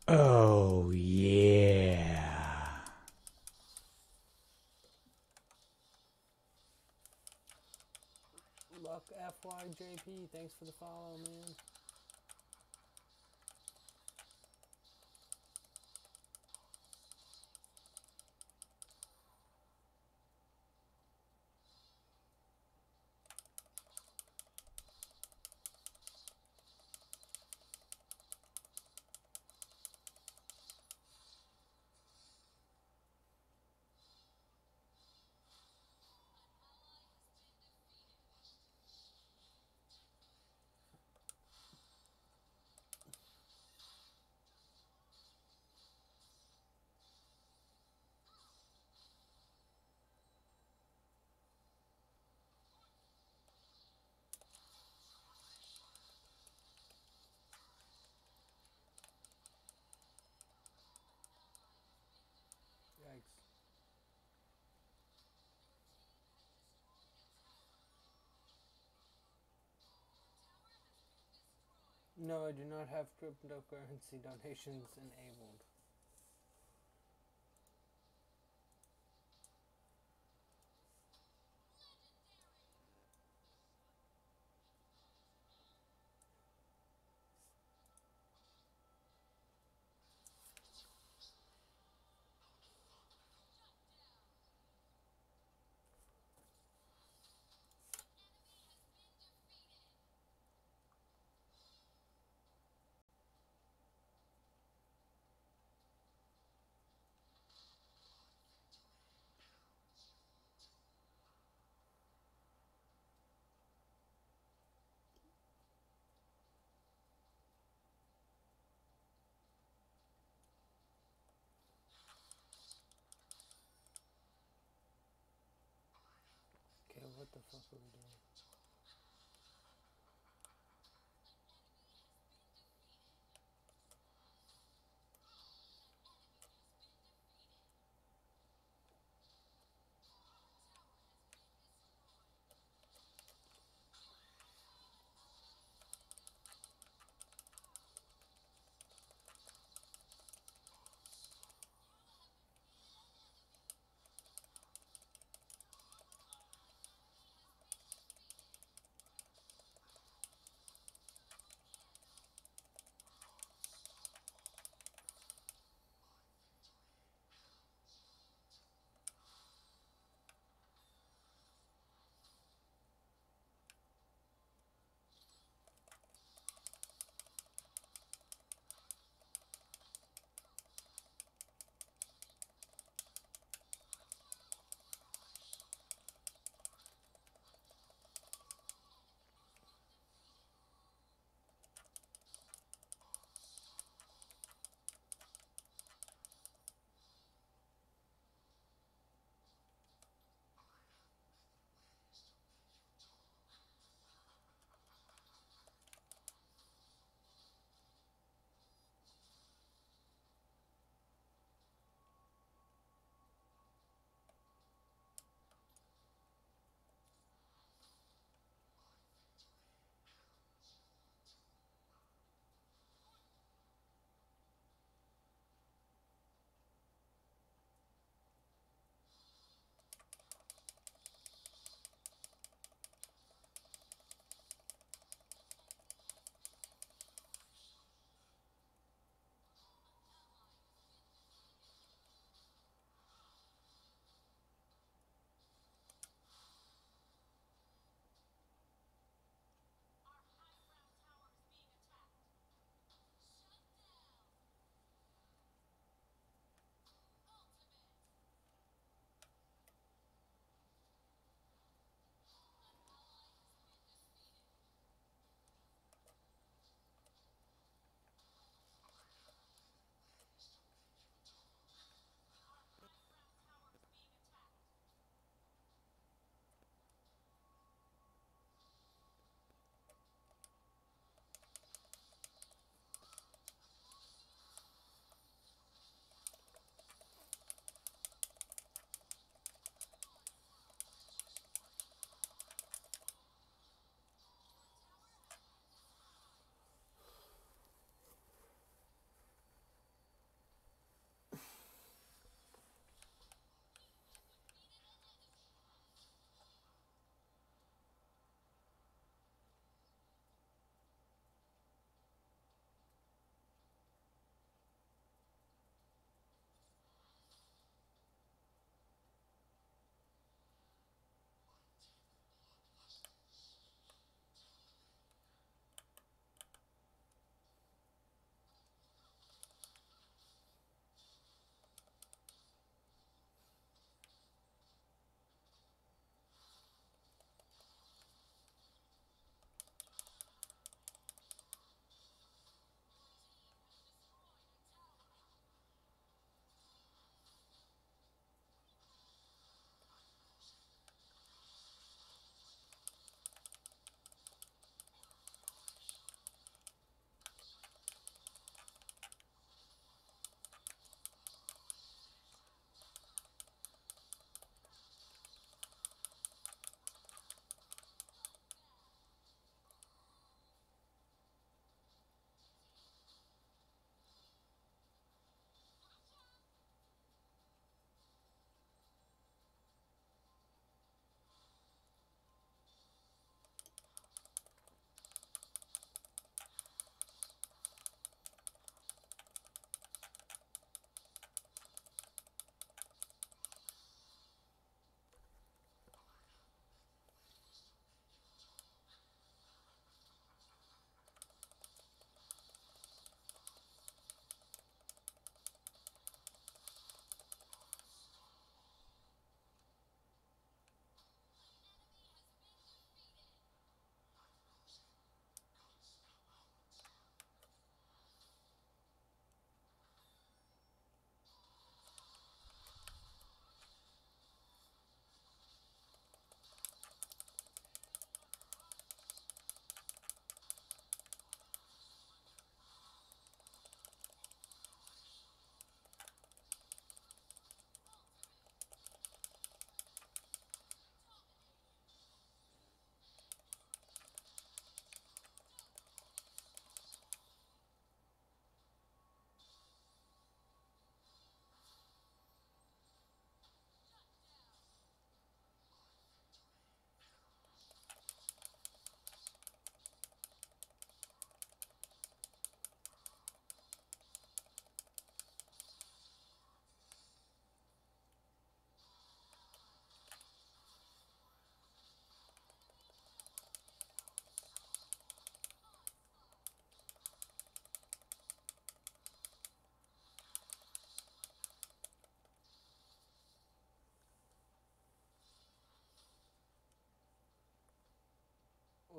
Oh, yeah. Luck FYJP, thanks for the follow, man. Yikes. No, I do not have cryptocurrency donations enabled. Okay, what the fuck are we doing?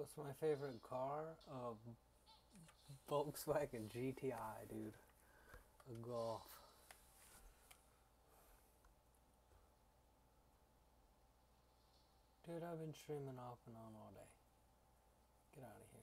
What's my favorite car? Volkswagen GTI, dude. A Golf. Dude, I've been streaming off and on all day. Get out of here.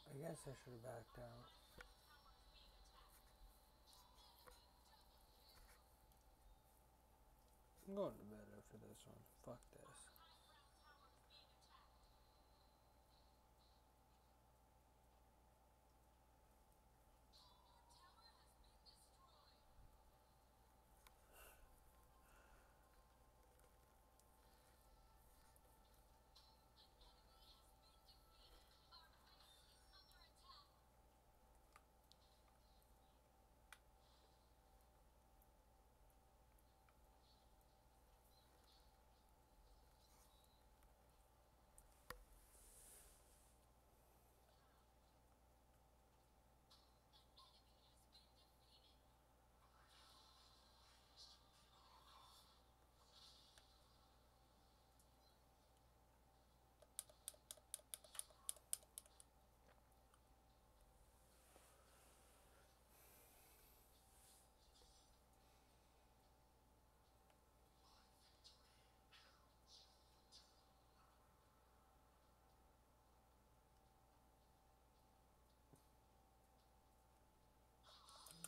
I guess I should have backed out. I'm going to bed after this one. Fuck this.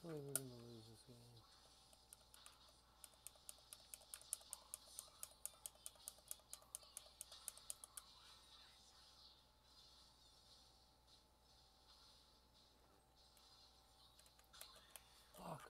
I believe we're gonna lose this game. Fuck.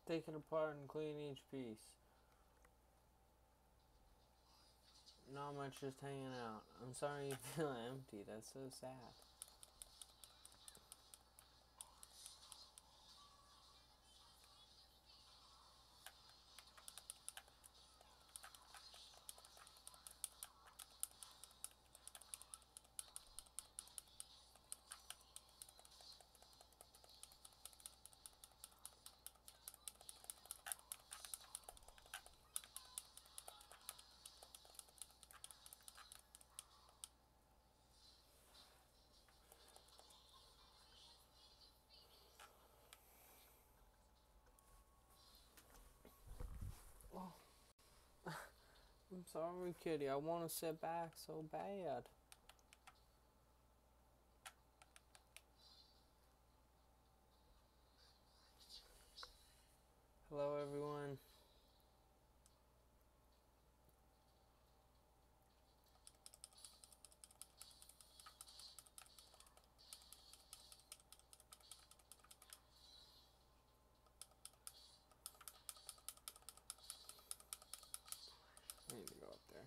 take it apart and clean each piece. Not much, just hanging out. I'm sorry you feel empty. That's so sad. I'm sorry, kitty. I want to sit back so bad. Hello, everyone. I need to go up there.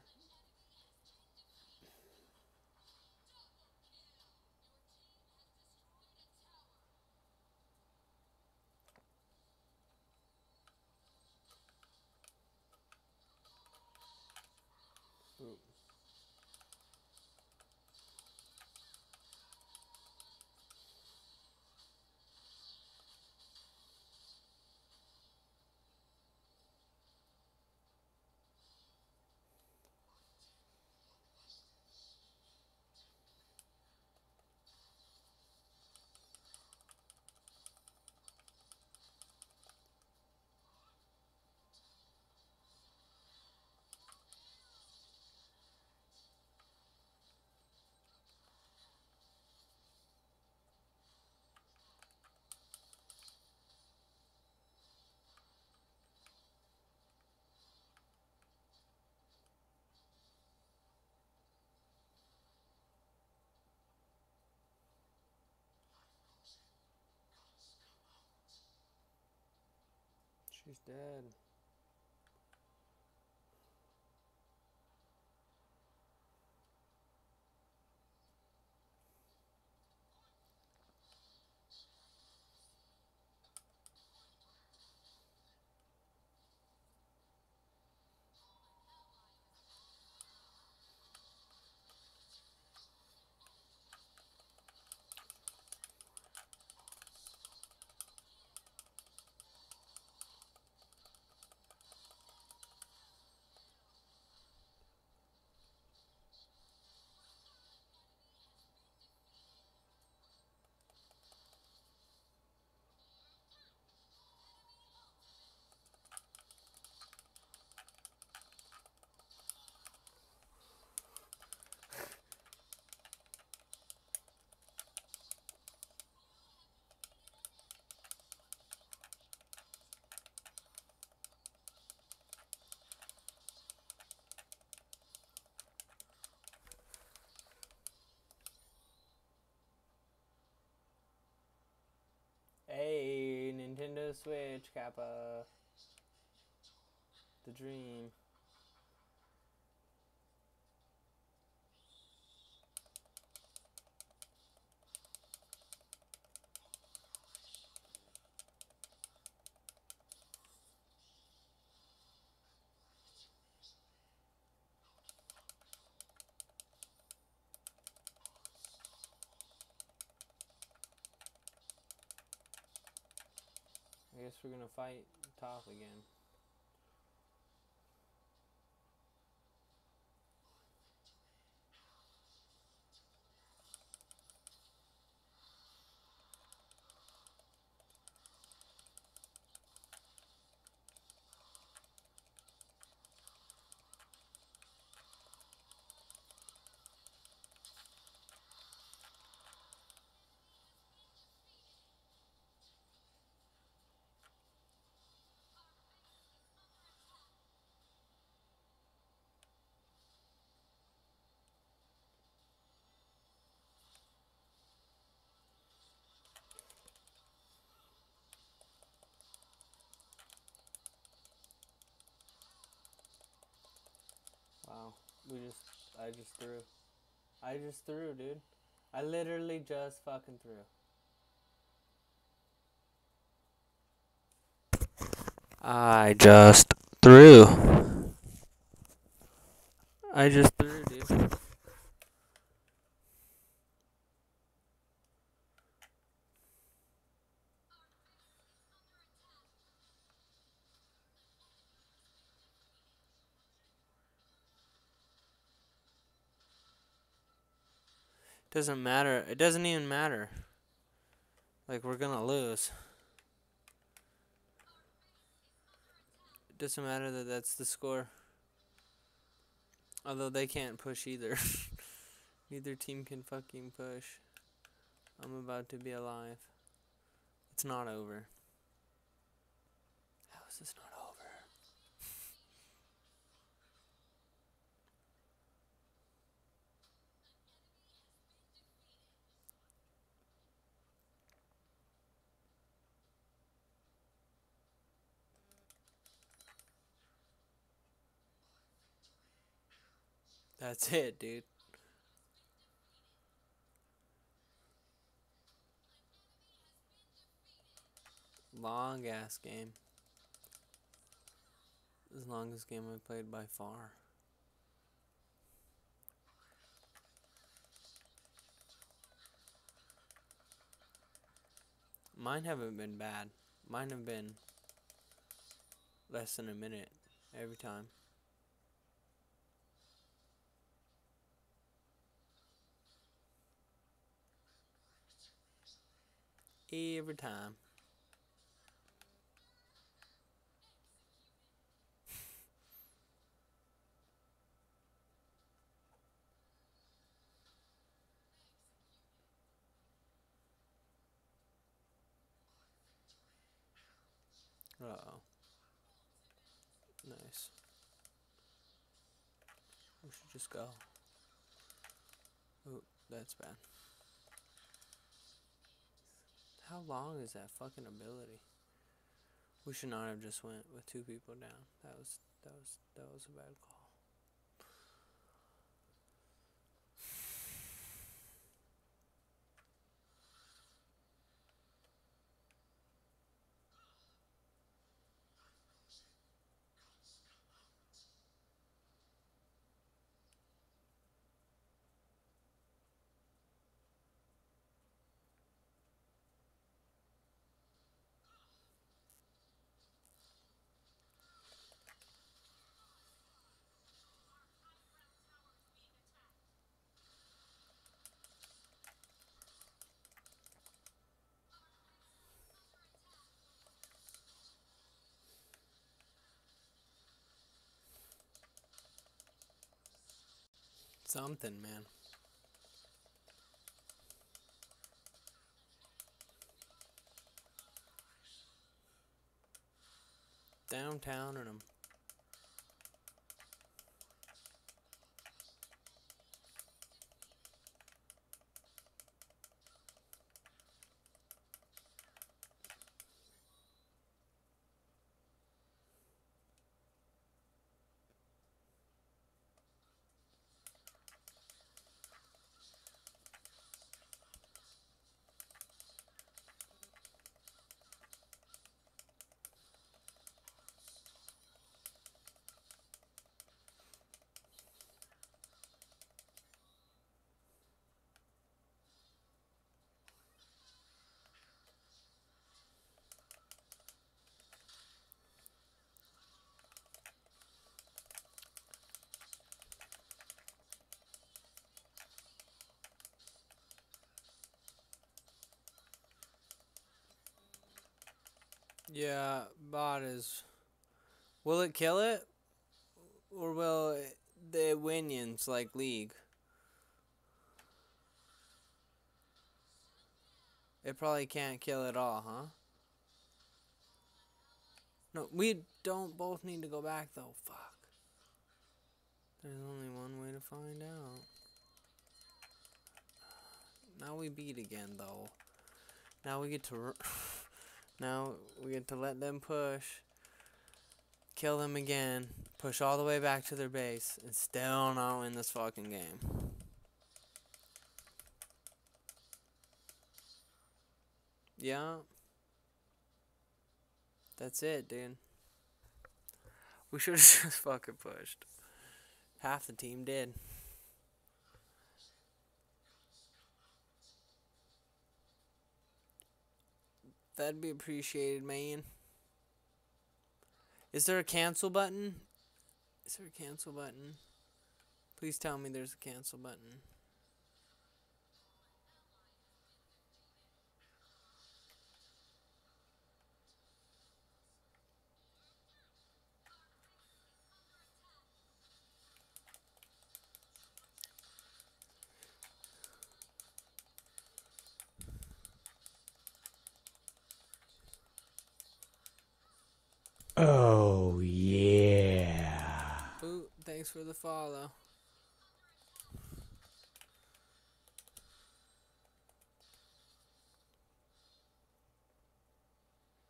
Ooh. She's dead. Hey, Nintendo Switch, Kappa. The dream. I guess we're gonna fight top again. I just threw. I just threw, dude. I literally just fucking threw. I just threw. I just threw, dude. Doesn't matter. It doesn't even matter. Like, we're gonna lose. It doesn't matter that that's the score. Although they can't push either. Neither team can fucking push. I'm about to be alive. It's not over. How is this not over? That's it, dude. Long ass game. As longest game I played by far. Mine haven't been bad. Mine have been less than a minute every time. Every time. Uh-oh. Nice. We should just go. Oh, that's bad. How long is that fucking ability? We should not have just went with 2 people down. That was a bad call. Something, man. Downtown and I'm yeah, bot is. Will it kill it? Or will the Winions like League? It probably can't kill it all, huh? No, we don't both need to go back though. Fuck. There's only one way to find out. Now we beat again though. Now we get to now we get to let them push. kill them again, push all the way back to their base, and still not win this fucking game. Yeah. That's it, dude. We should have just fucking pushed. Half the team did. That'd be appreciated, man. Is there a cancel button? Is there a cancel button? Please tell me there's a cancel button. Oh, yeah. Ooh, thanks for the follow.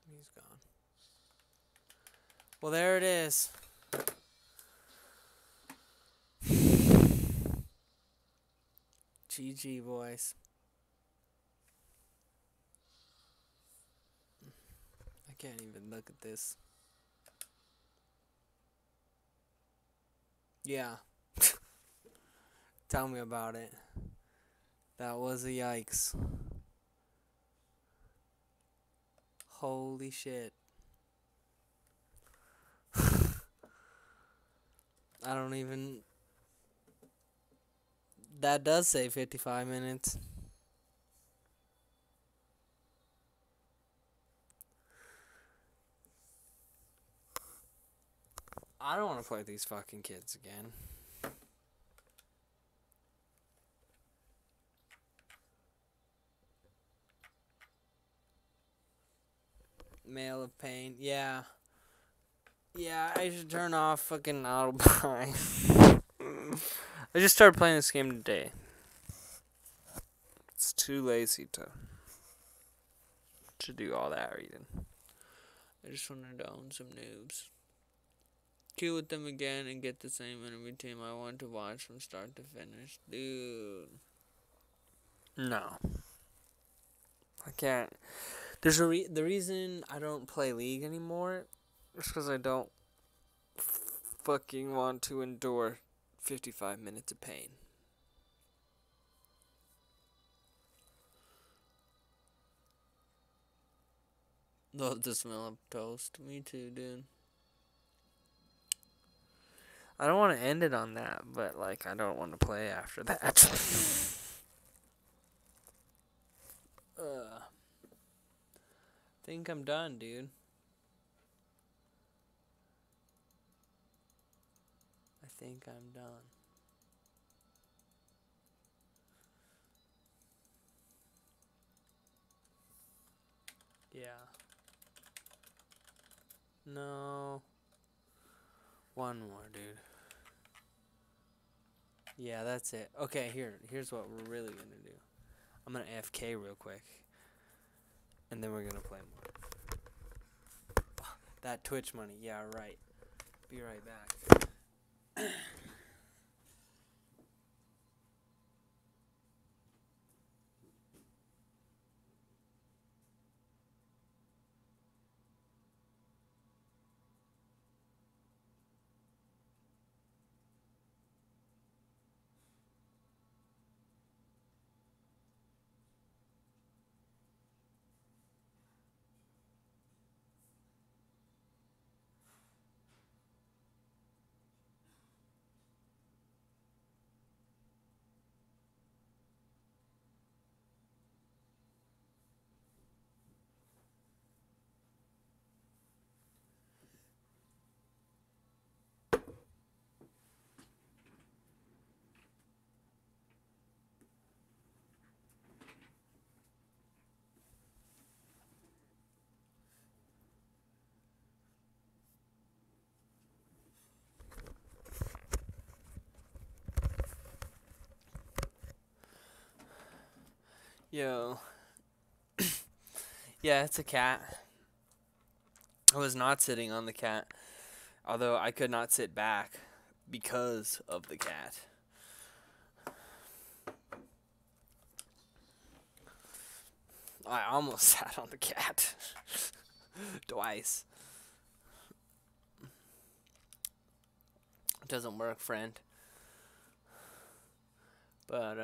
He's gone. Well, there it is. GG, boys. I can't even look at this. Yeah. Tell me about it. That was a yikes. Holy shit. I don't even... That does say 55 minutes. I don't want to play with these fucking kids again. Mail of Pain. Yeah. Yeah, I should turn off fucking auto buy. I just started playing this game today. It's too lazy to do all that reading. I just wanted to own some noobs. Queue with them again and get the same enemy team I want to watch from start to finish. Dude. No. I can't. There's the reason I don't play League anymore is because I don't fucking want to endure 55 minutes of pain. Love the smell of toast. Me too, dude. I don't want to end it on that, but like I don't want to play after that. Think I'm done, dude. I think I'm done. Yeah. No. One more, dude. Yeah, that's it. Okay, here's what we're really gonna do. I'm gonna AFK real quick. And then we're gonna play more. That Twitch money, yeah, right. Be right back. Yo. Yeah, it's a cat. I was not sitting on the cat. Although I could not sit back because of the cat. I almost sat on the cat. Twice. It doesn't work, friend. But,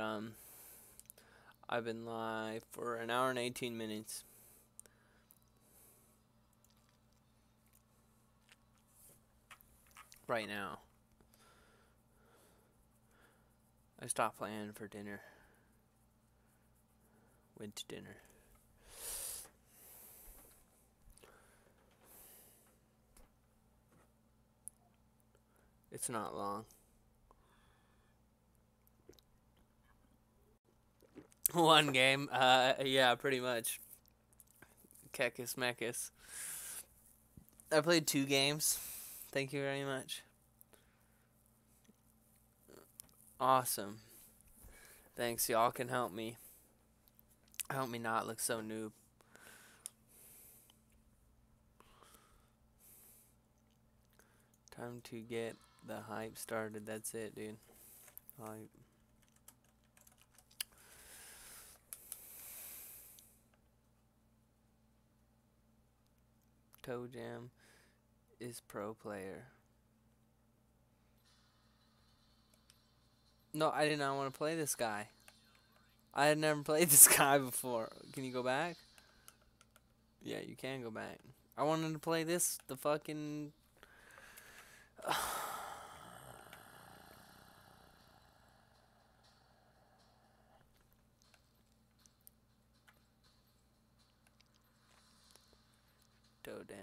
I've been live for an hour and 18 minutes. Right now. I stopped playing for dinner. Went to dinner. It's not long. One game. Yeah, pretty much. Kekis Mekis. I played 2 games. Thank you very much. Awesome. Thanks, y'all can help me. Help me not look so noob. Time to get the hype started. That's it, dude. Hype. Toe Jam is pro player. No, I did not want to play this guy. I had never played this guy before. Can you go back? Yeah, you can go back. I wanted to play this, the fucking... Toe Jam.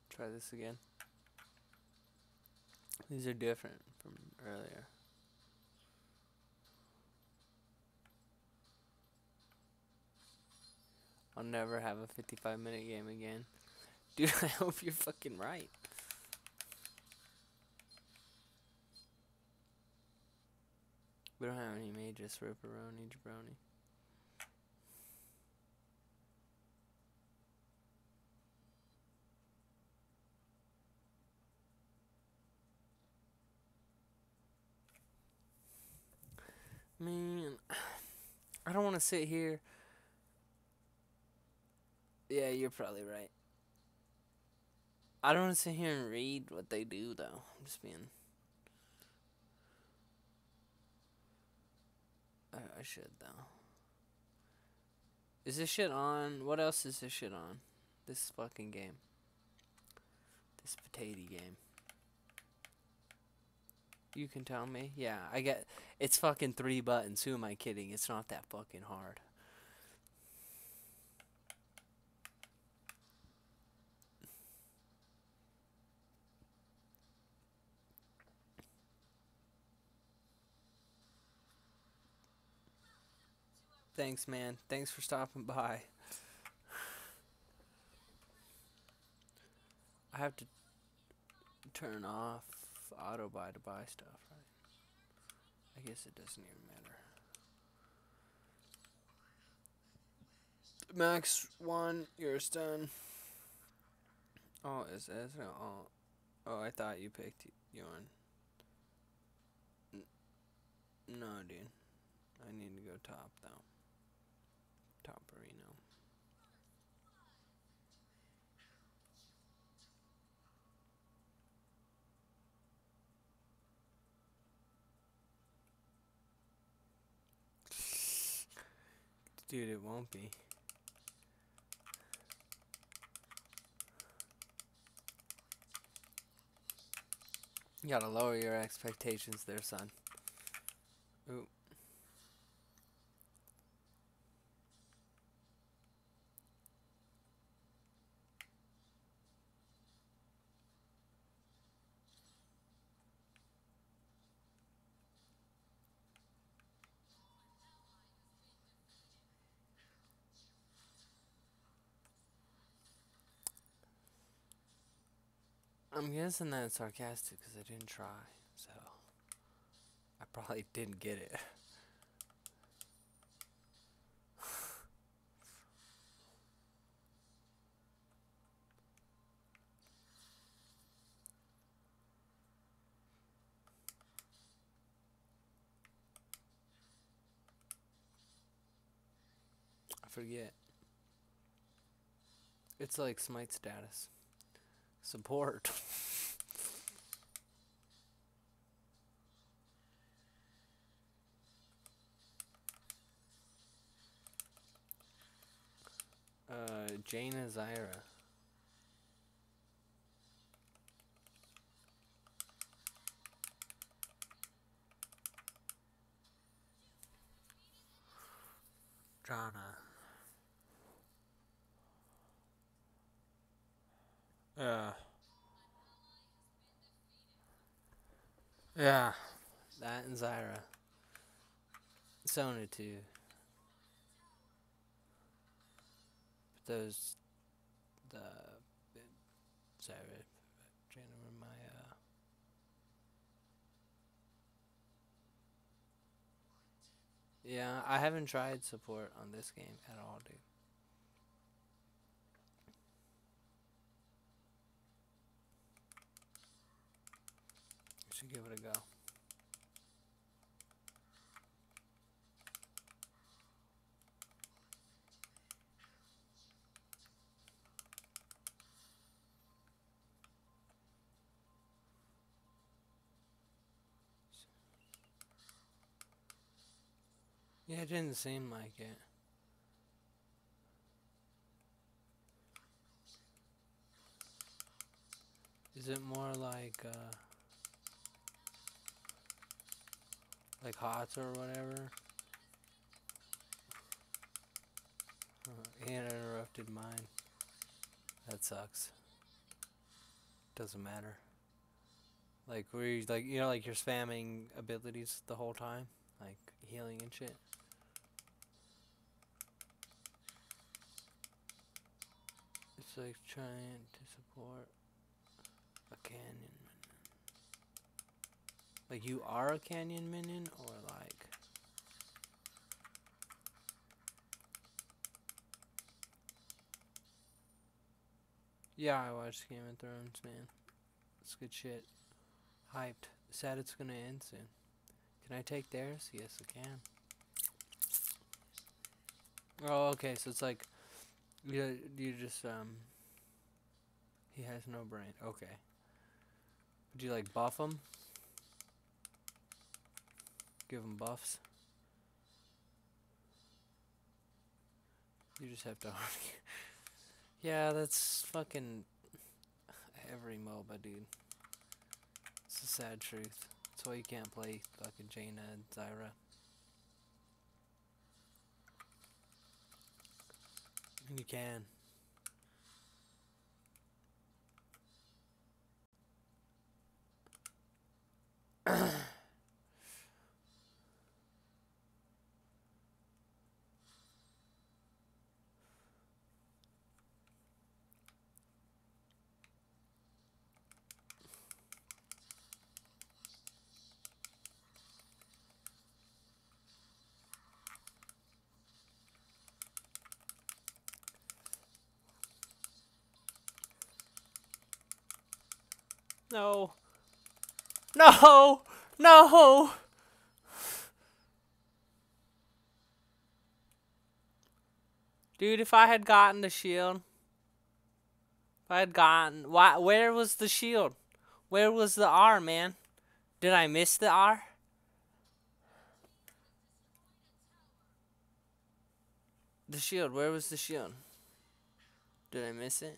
Try this again. These are different from earlier. I'll never have a 55-minute game again. Dude, I hope you're fucking right. We don't have any mages for Ripperoni, Jabroni. Man, I don't want to sit here. Yeah, you're probably right. I don't want to sit here and read what they do, though. I'm just being... I should, though. Is this shit on? What else is this shit on? This fucking game. This potato game. You can tell me? Yeah, I get... It's fucking 3 buttons. Who am I kidding? It's not that fucking hard. Thanks, man. Thanks for stopping by. I have to turn off auto buy to buy stuff, right? I guess it doesn't even matter. Max 1, you're stunned. Oh, is Ezra? Oh, I thought you picked Yorn. No, dude. I need to go top, though. Top Reno. Dude, it won't be. You gotta lower your expectations there, son. Ooh. I'm guessing that's sarcastic because I didn't try, so I probably didn't get it. forget. It's like Smite status. Support. Jaina Zyra. Jana. Yeah. That and Zyra. Sona too. But those, the Zyra, Jaina were my, yeah, I haven't tried support on this game at all, dude. Should give it a go. Yeah, it didn't seem like it. Is it more like HOTS or whatever? He had interrupted mine. That sucks. Doesn't matter. Like, where you, like, you know, like you're spamming abilities the whole time? Like, healing and shit? It's like trying to support a canyon minion. Like, you are a canyon minion, or like... Yeah, I watched Game of Thrones, man. It's good shit. Hyped. Sad it's gonna end soon. Can I take theirs? Yes, I can. Oh, okay, so it's like... You just, He has no brain. Okay. Would you, like, buff him? Give him buffs? You just have to... Yeah, that's fucking... every MOBA, dude. It's a sad truth. That's why you can't play fucking Jaina and Zyra. You can. No. No! No! Dude, if I had gotten the shield... If I had gotten... Where was the shield? Where was the R, man? Did I miss the R? The shield, where was the shield? Did I miss it?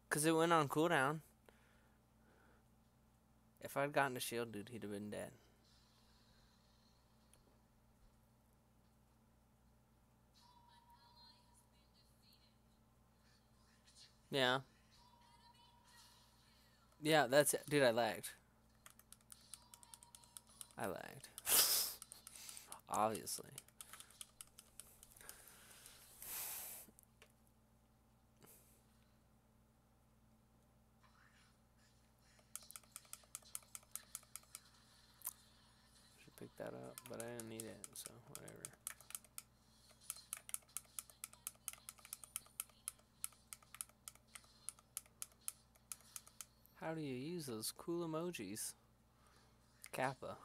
Because it went on cooldown. If I'd gotten the shield, dude, he'd have been dead. Yeah. Yeah, that's it. Dude, I lagged. I lagged. Obviously. Should pick that up, but I didn't need it, so whatever. How do you use those cool emojis? Kappa.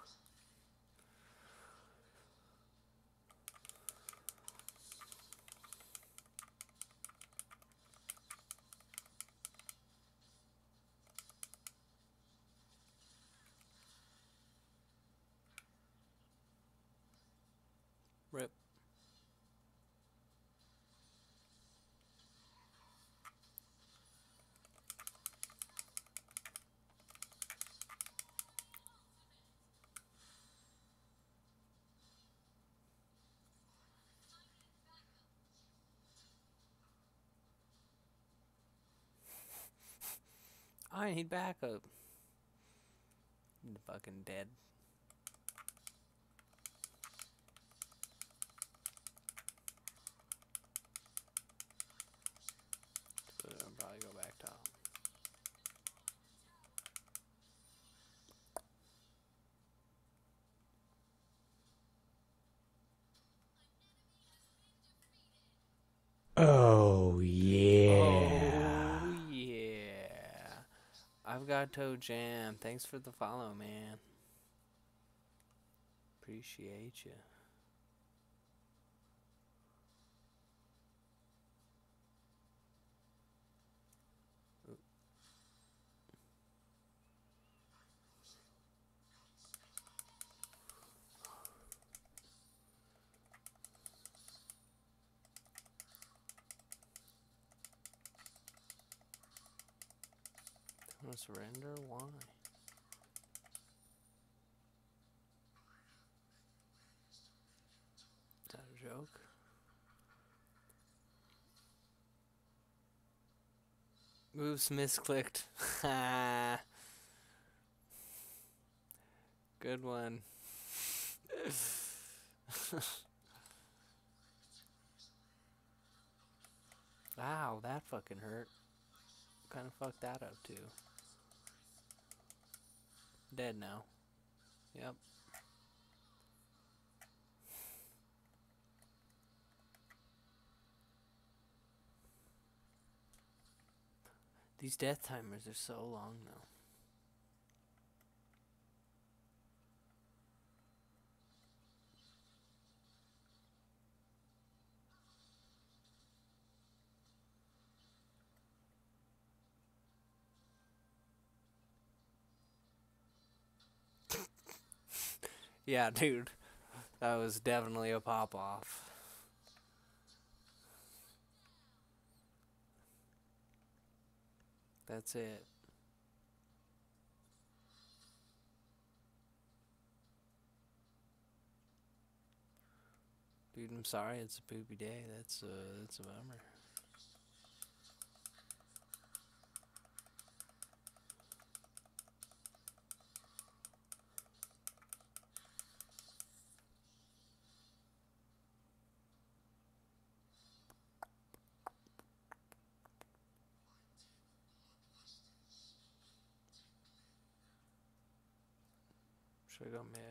I need backup. Fucking dead. So I'll probably go back top. Oh, yeah. Oh, yeah. I've got Toe Jam. Thanks for the follow, man. Appreciate you. Wanna surrender? Why? Is that a joke? Moves misclicked. Ha. Good one. Wow, that fucking hurt. Kind of fucked that up too. Dead now. Yep. These death timers are so long now. Yeah, dude. That was definitely a pop-off. That's it. Dude, I'm sorry, it's a poopy day. That's a bummer. Should I go mid?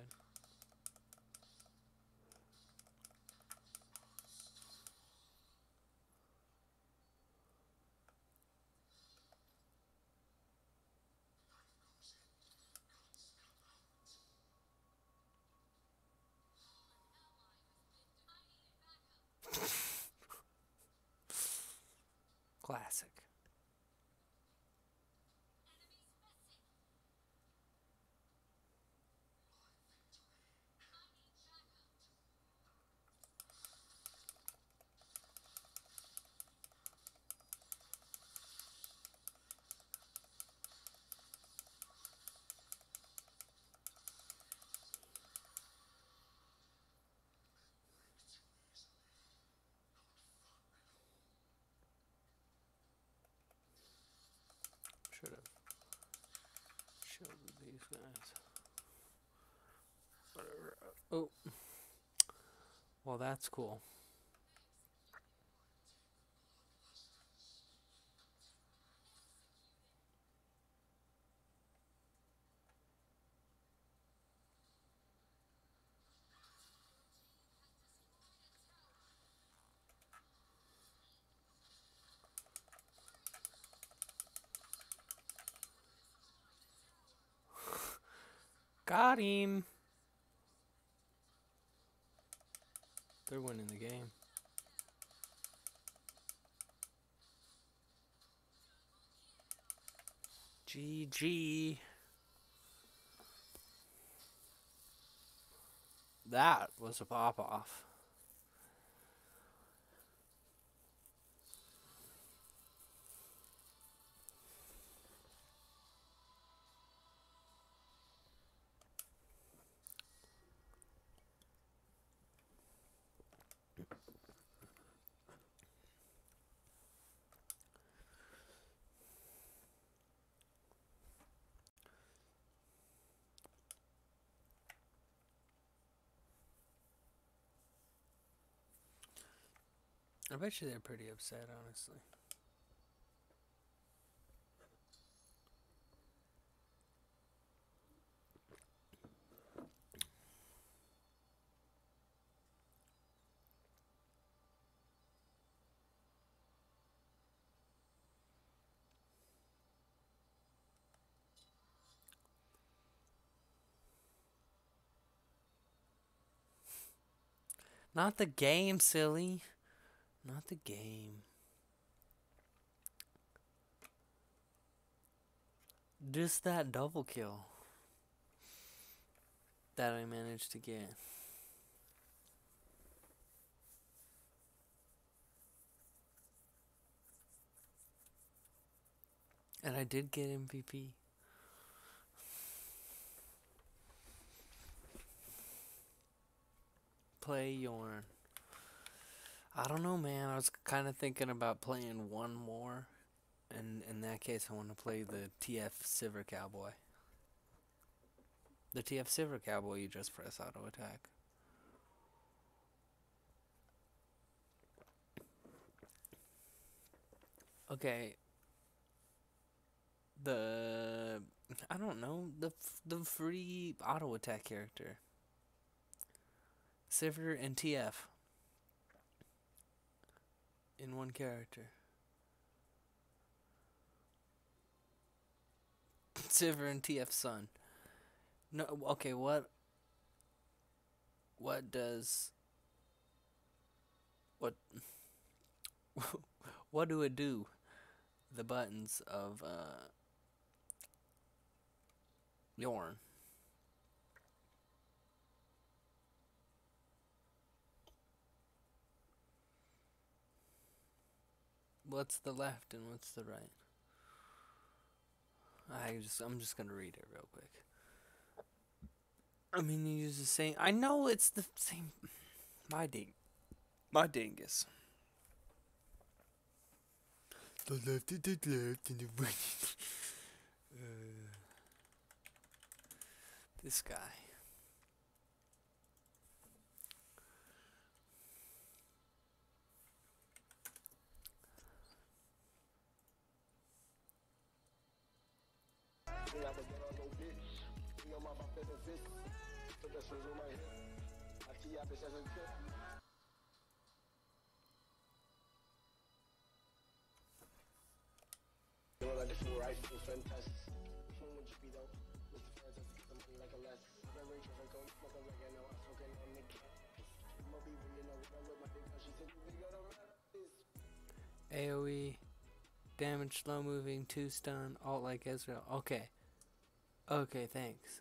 Classic. Should have showed these guys. Whatever. Oh. Well, that's cool. Got him. They're winning the game. GG. That was a pop-off. I bet you they're pretty upset, honestly. Not the game, silly. Not the game. Just that double kill that I managed to get. And I did get MVP. Play Yorn. I don't know, man. I was kind of thinking about playing one more. And in that case, I want to play the TF Sivir Cowboy. The TF Sivir Cowboy, you just press auto attack. Okay. I don't know, the free auto attack character. Sivir and TF. In one character. Sivir and TF son. No, okay, what does what do it do? The buttons of Yorn. What's the left and what's the right? I'm just gonna read it real quick. I mean, you use the same. I know it's the same. My dingus. The left is the left and the right. This guy. AoE, damage, slow moving, 2 stun, alt like Ezreal. Okay. Okay, thanks.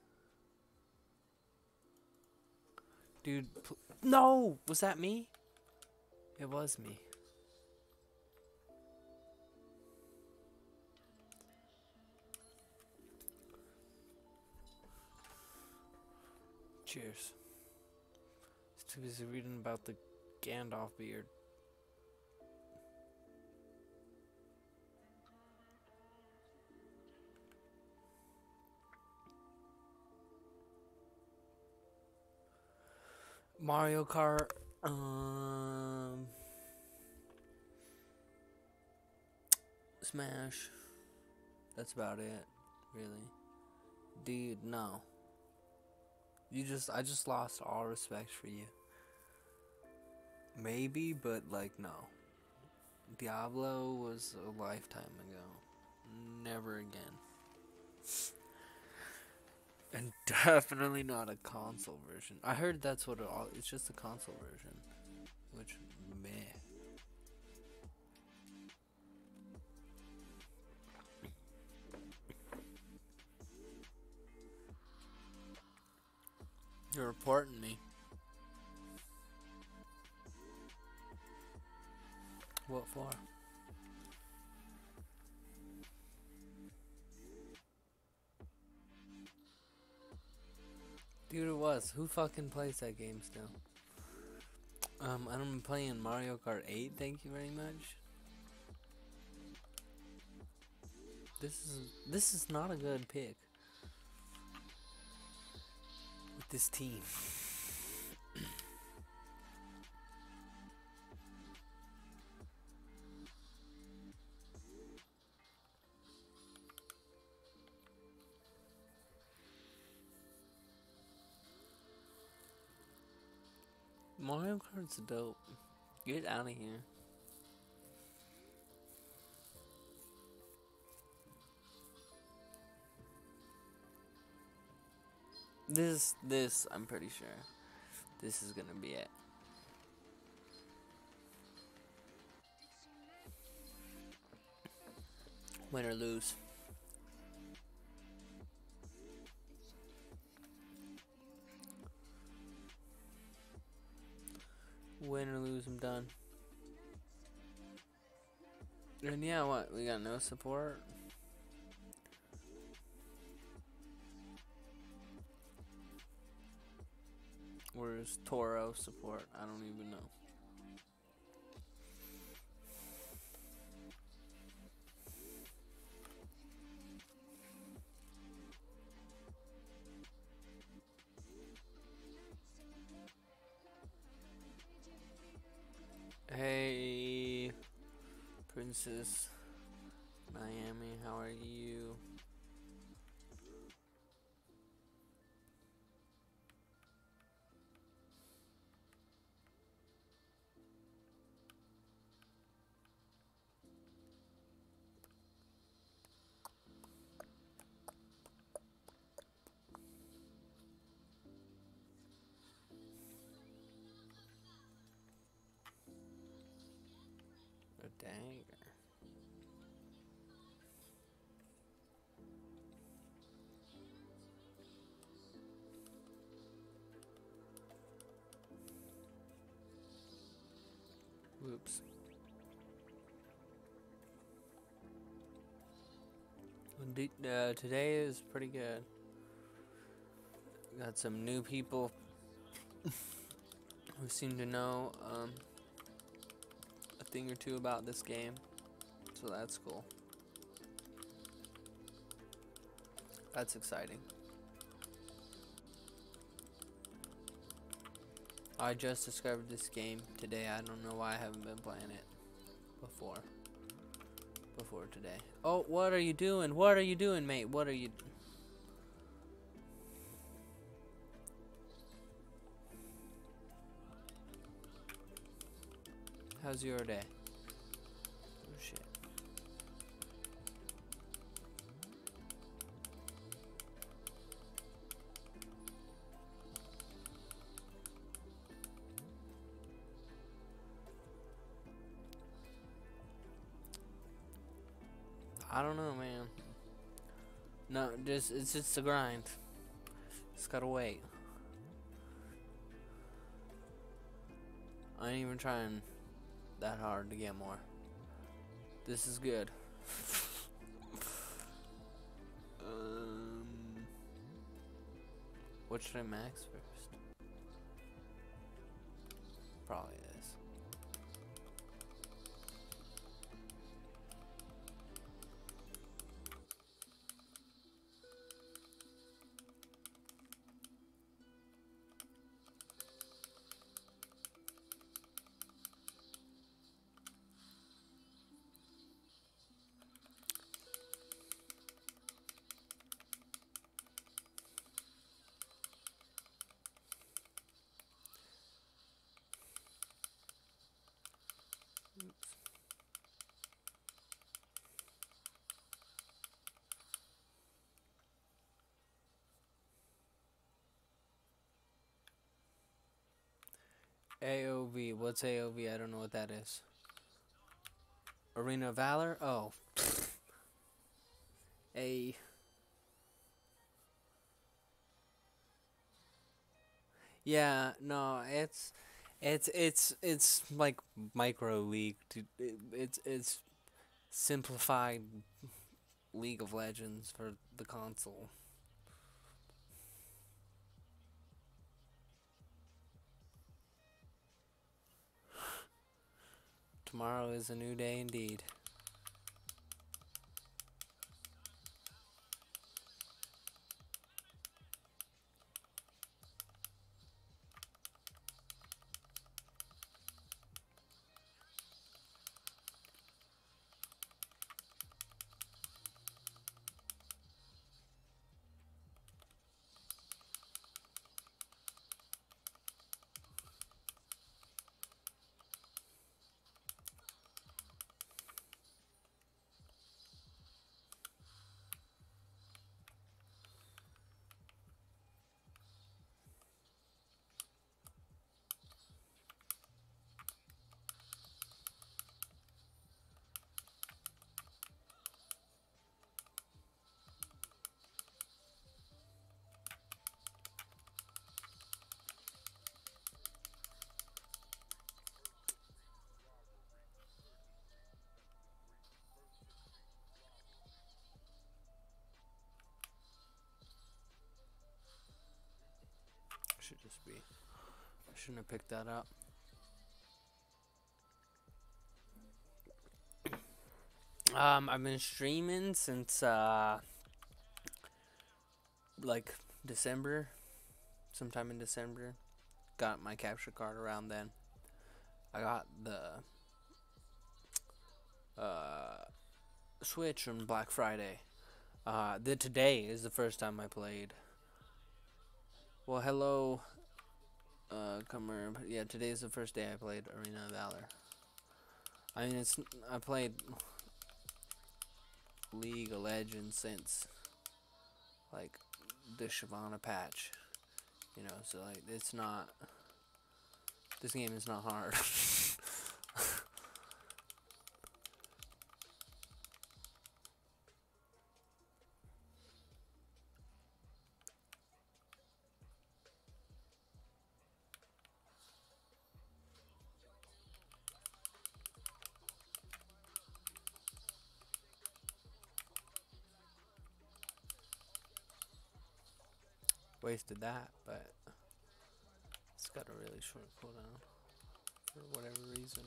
Dude, no! Was that me? It was me. Cheers. Too busy reading about the Gandalf beard. Mario Kart, Smash. That's about it, really. Dude, no. I just lost all respect for you. Maybe, but like, no. Diablo was a lifetime ago. Never again. And definitely not a console version. I heard that's what it's just a console version. Which, meh. You're reporting me. What for? Dude, it was. Who fucking plays that game still? I'm playing Mario Kart 8, thank you very much. This is not a good pick. With this team. Mario Kart's dope. Get out of here. This, I'm pretty sure. This is gonna be it. Win or lose. Win or lose, I'm done. And yeah, what? We got no support? Where's Toro support? I don't even know. Hey, Princess Miami, how are you? A dagger. Whoops. Today is pretty good. Got some new people who seem to know a thing or two about this game, so that's cool. That's exciting. I just discovered this game today. I don't know why I haven't been playing it before today. Oh, what are you doing? What are you doing, mate? What are you... How's your day? Oh, shit. I don't know, man. No, it's just a grind. Just gotta wait. I ain't even trying that hard to get more. This is good. What should I max first? Probably this. AOV. What's AOV? I don't know what that is. Arena of Valor? Oh. Yeah, no, it's like micro league. It's simplified League of Legends for the console. Tomorrow is a new day indeed. should just be. I shouldn't have picked that up. I've been streaming since like December, sometime in December. Got my capture card around then. I got the Switch on Black Friday. Today is the first time I played. Well, hello, Comer. But yeah, today is the first day I played Arena of Valor. I mean, I played League of Legends since like the Shyvana patch, you know. So like, it's not. This game is not hard. Wasted that, but it's got a really short cooldown for whatever reason.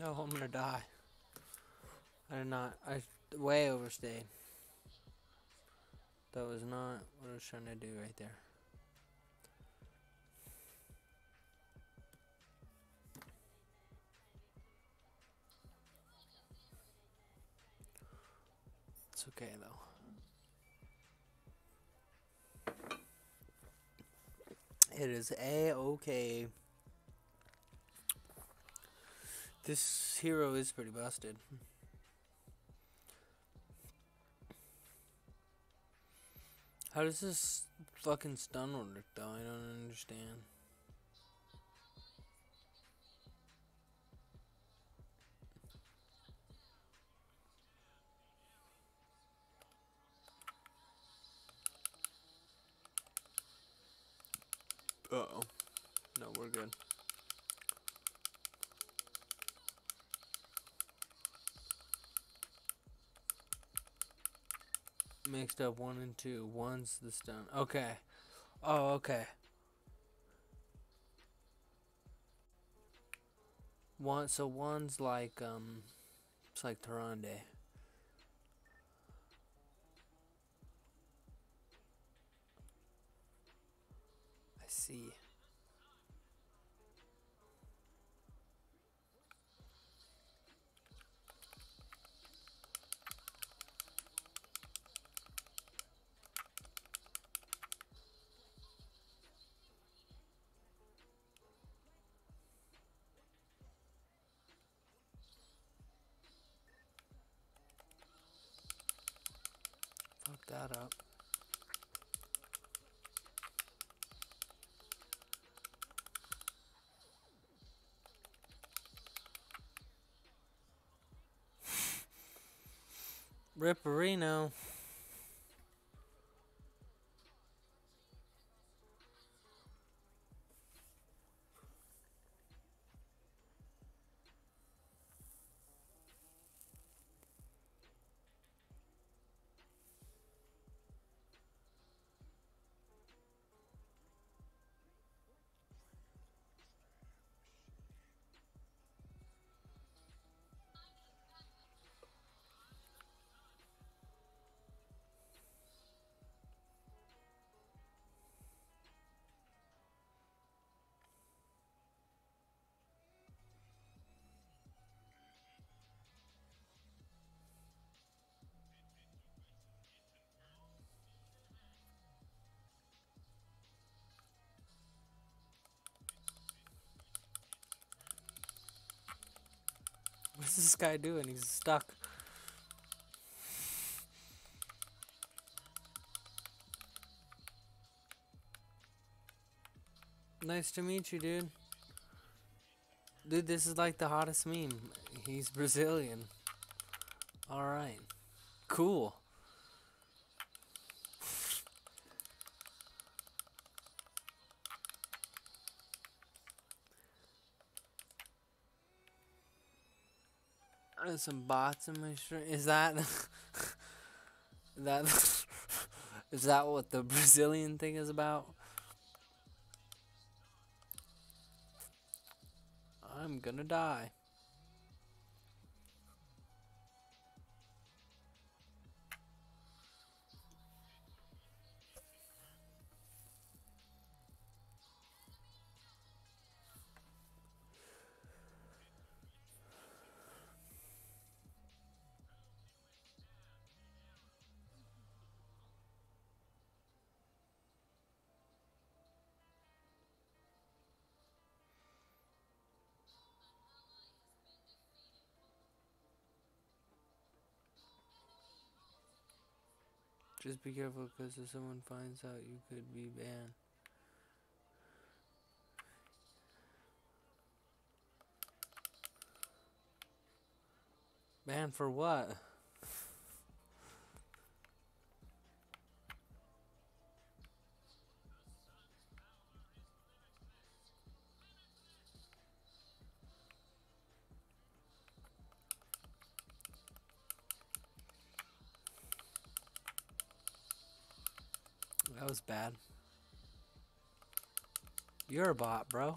No, I'm gonna die. I did not. I way overstayed. That was not what I was trying to do right there. It's okay though. It is A-okay. This hero is pretty busted. How does this fucking stun work though? I don't understand. Uh-oh. No, we're good. Mixed up 1 and 2. 1's the stun. Okay. Oh, okay. So 1's like, it's like Tyrande. I see. Fuck that up. Ripperino. this guy doing? He's stuck. Nice to meet you, dude. Dude, this is like the hottest meme. He's Brazilian. Alright. Cool. There's some bots in my stream. Is that that is that what the Brazilian thing is about? I'm gonna die. Just be careful, because if someone finds out, you could be banned. Banned for what? That was bad. You're a bot, bro.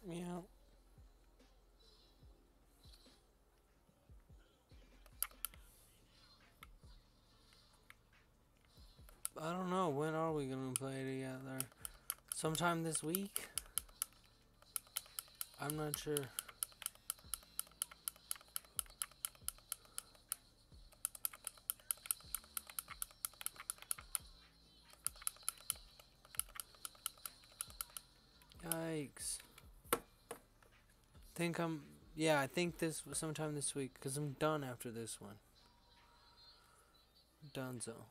Yeah. I don't know. When are we gonna play together? Sometime this week? I'm not sure. Yikes. I think this sometime this week, because I'm done after this one. Donezo.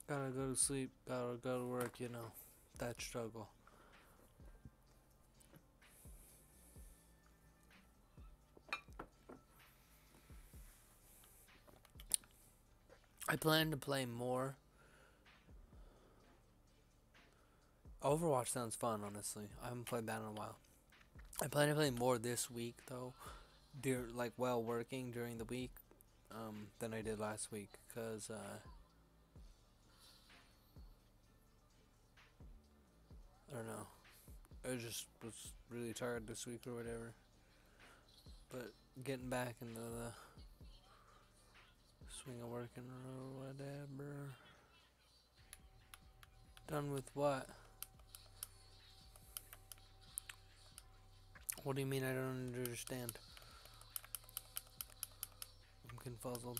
Gotta go to sleep, gotta go to work, you know. That struggle. I plan to play more. Overwatch sounds fun, honestly. I haven't played that in a while. I plan to play more this week, though, while working during the week, than I did last week, because, I don't know. I just was really tired this week or whatever. But getting back into the swing of working or whatever. Done with what? What do you mean I don't understand? I'm confuzzled.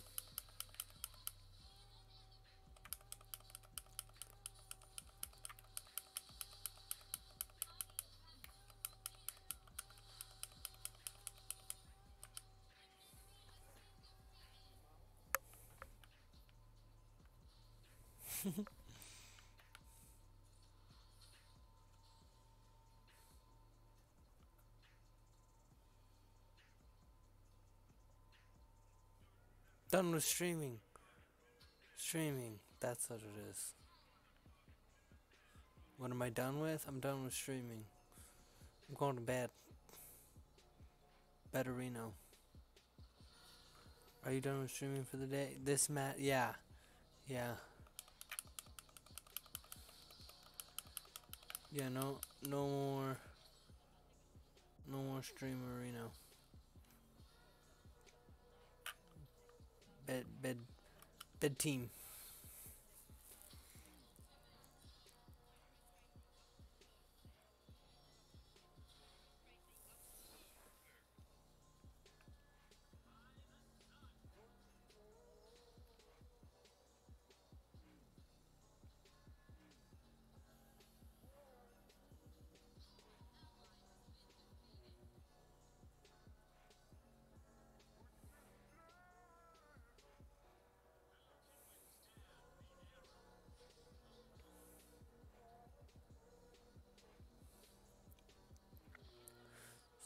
Done with streaming. Streaming. That's what it is. What am I done with? I'm done with streaming. I'm going to bed. Betterino. Are you done with streaming for the day? This mat? Yeah. Yeah. Yeah, no more streamerino. Bed team.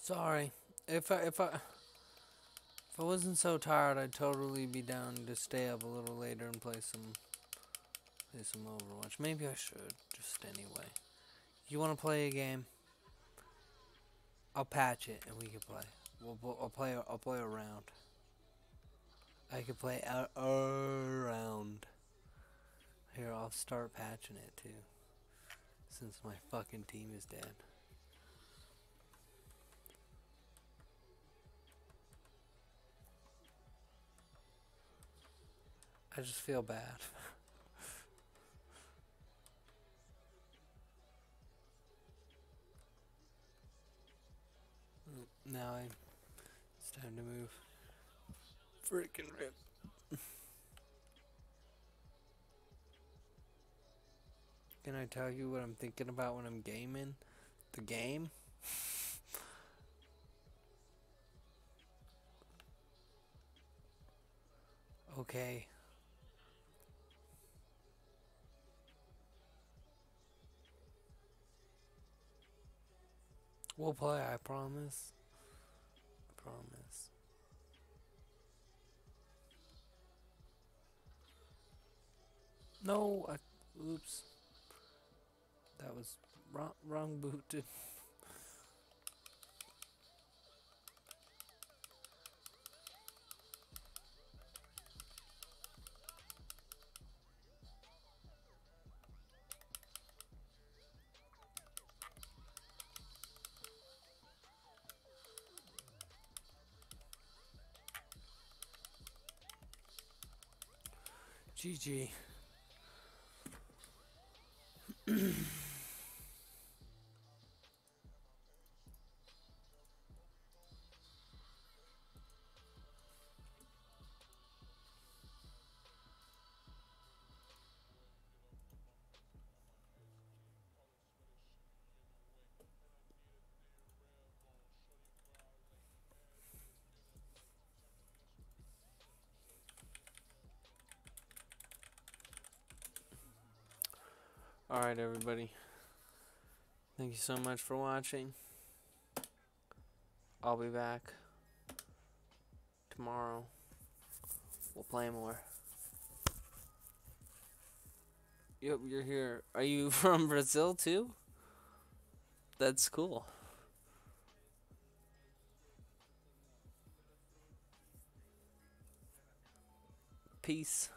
Sorry. If I wasn't so tired, I'd totally be down to stay up a little later and play some Overwatch. Maybe I should, just anyway. You want to play a game? I'll patch it and we can play. I'll play a round. I could play a round. Here, I'll start patching it too, since my fucking team is dead. I just feel bad. Now it's time to move. Freaking rip. Can I tell you what I'm thinking about when I'm gaming? The game? Okay. We'll play, I promise. I promise. No, oops. That was wrong booted. GG. Alright, everybody. Thank you so much for watching. I'll be back tomorrow. We'll play more. Yep, you're here. Are you from Brazil too? That's cool. Peace.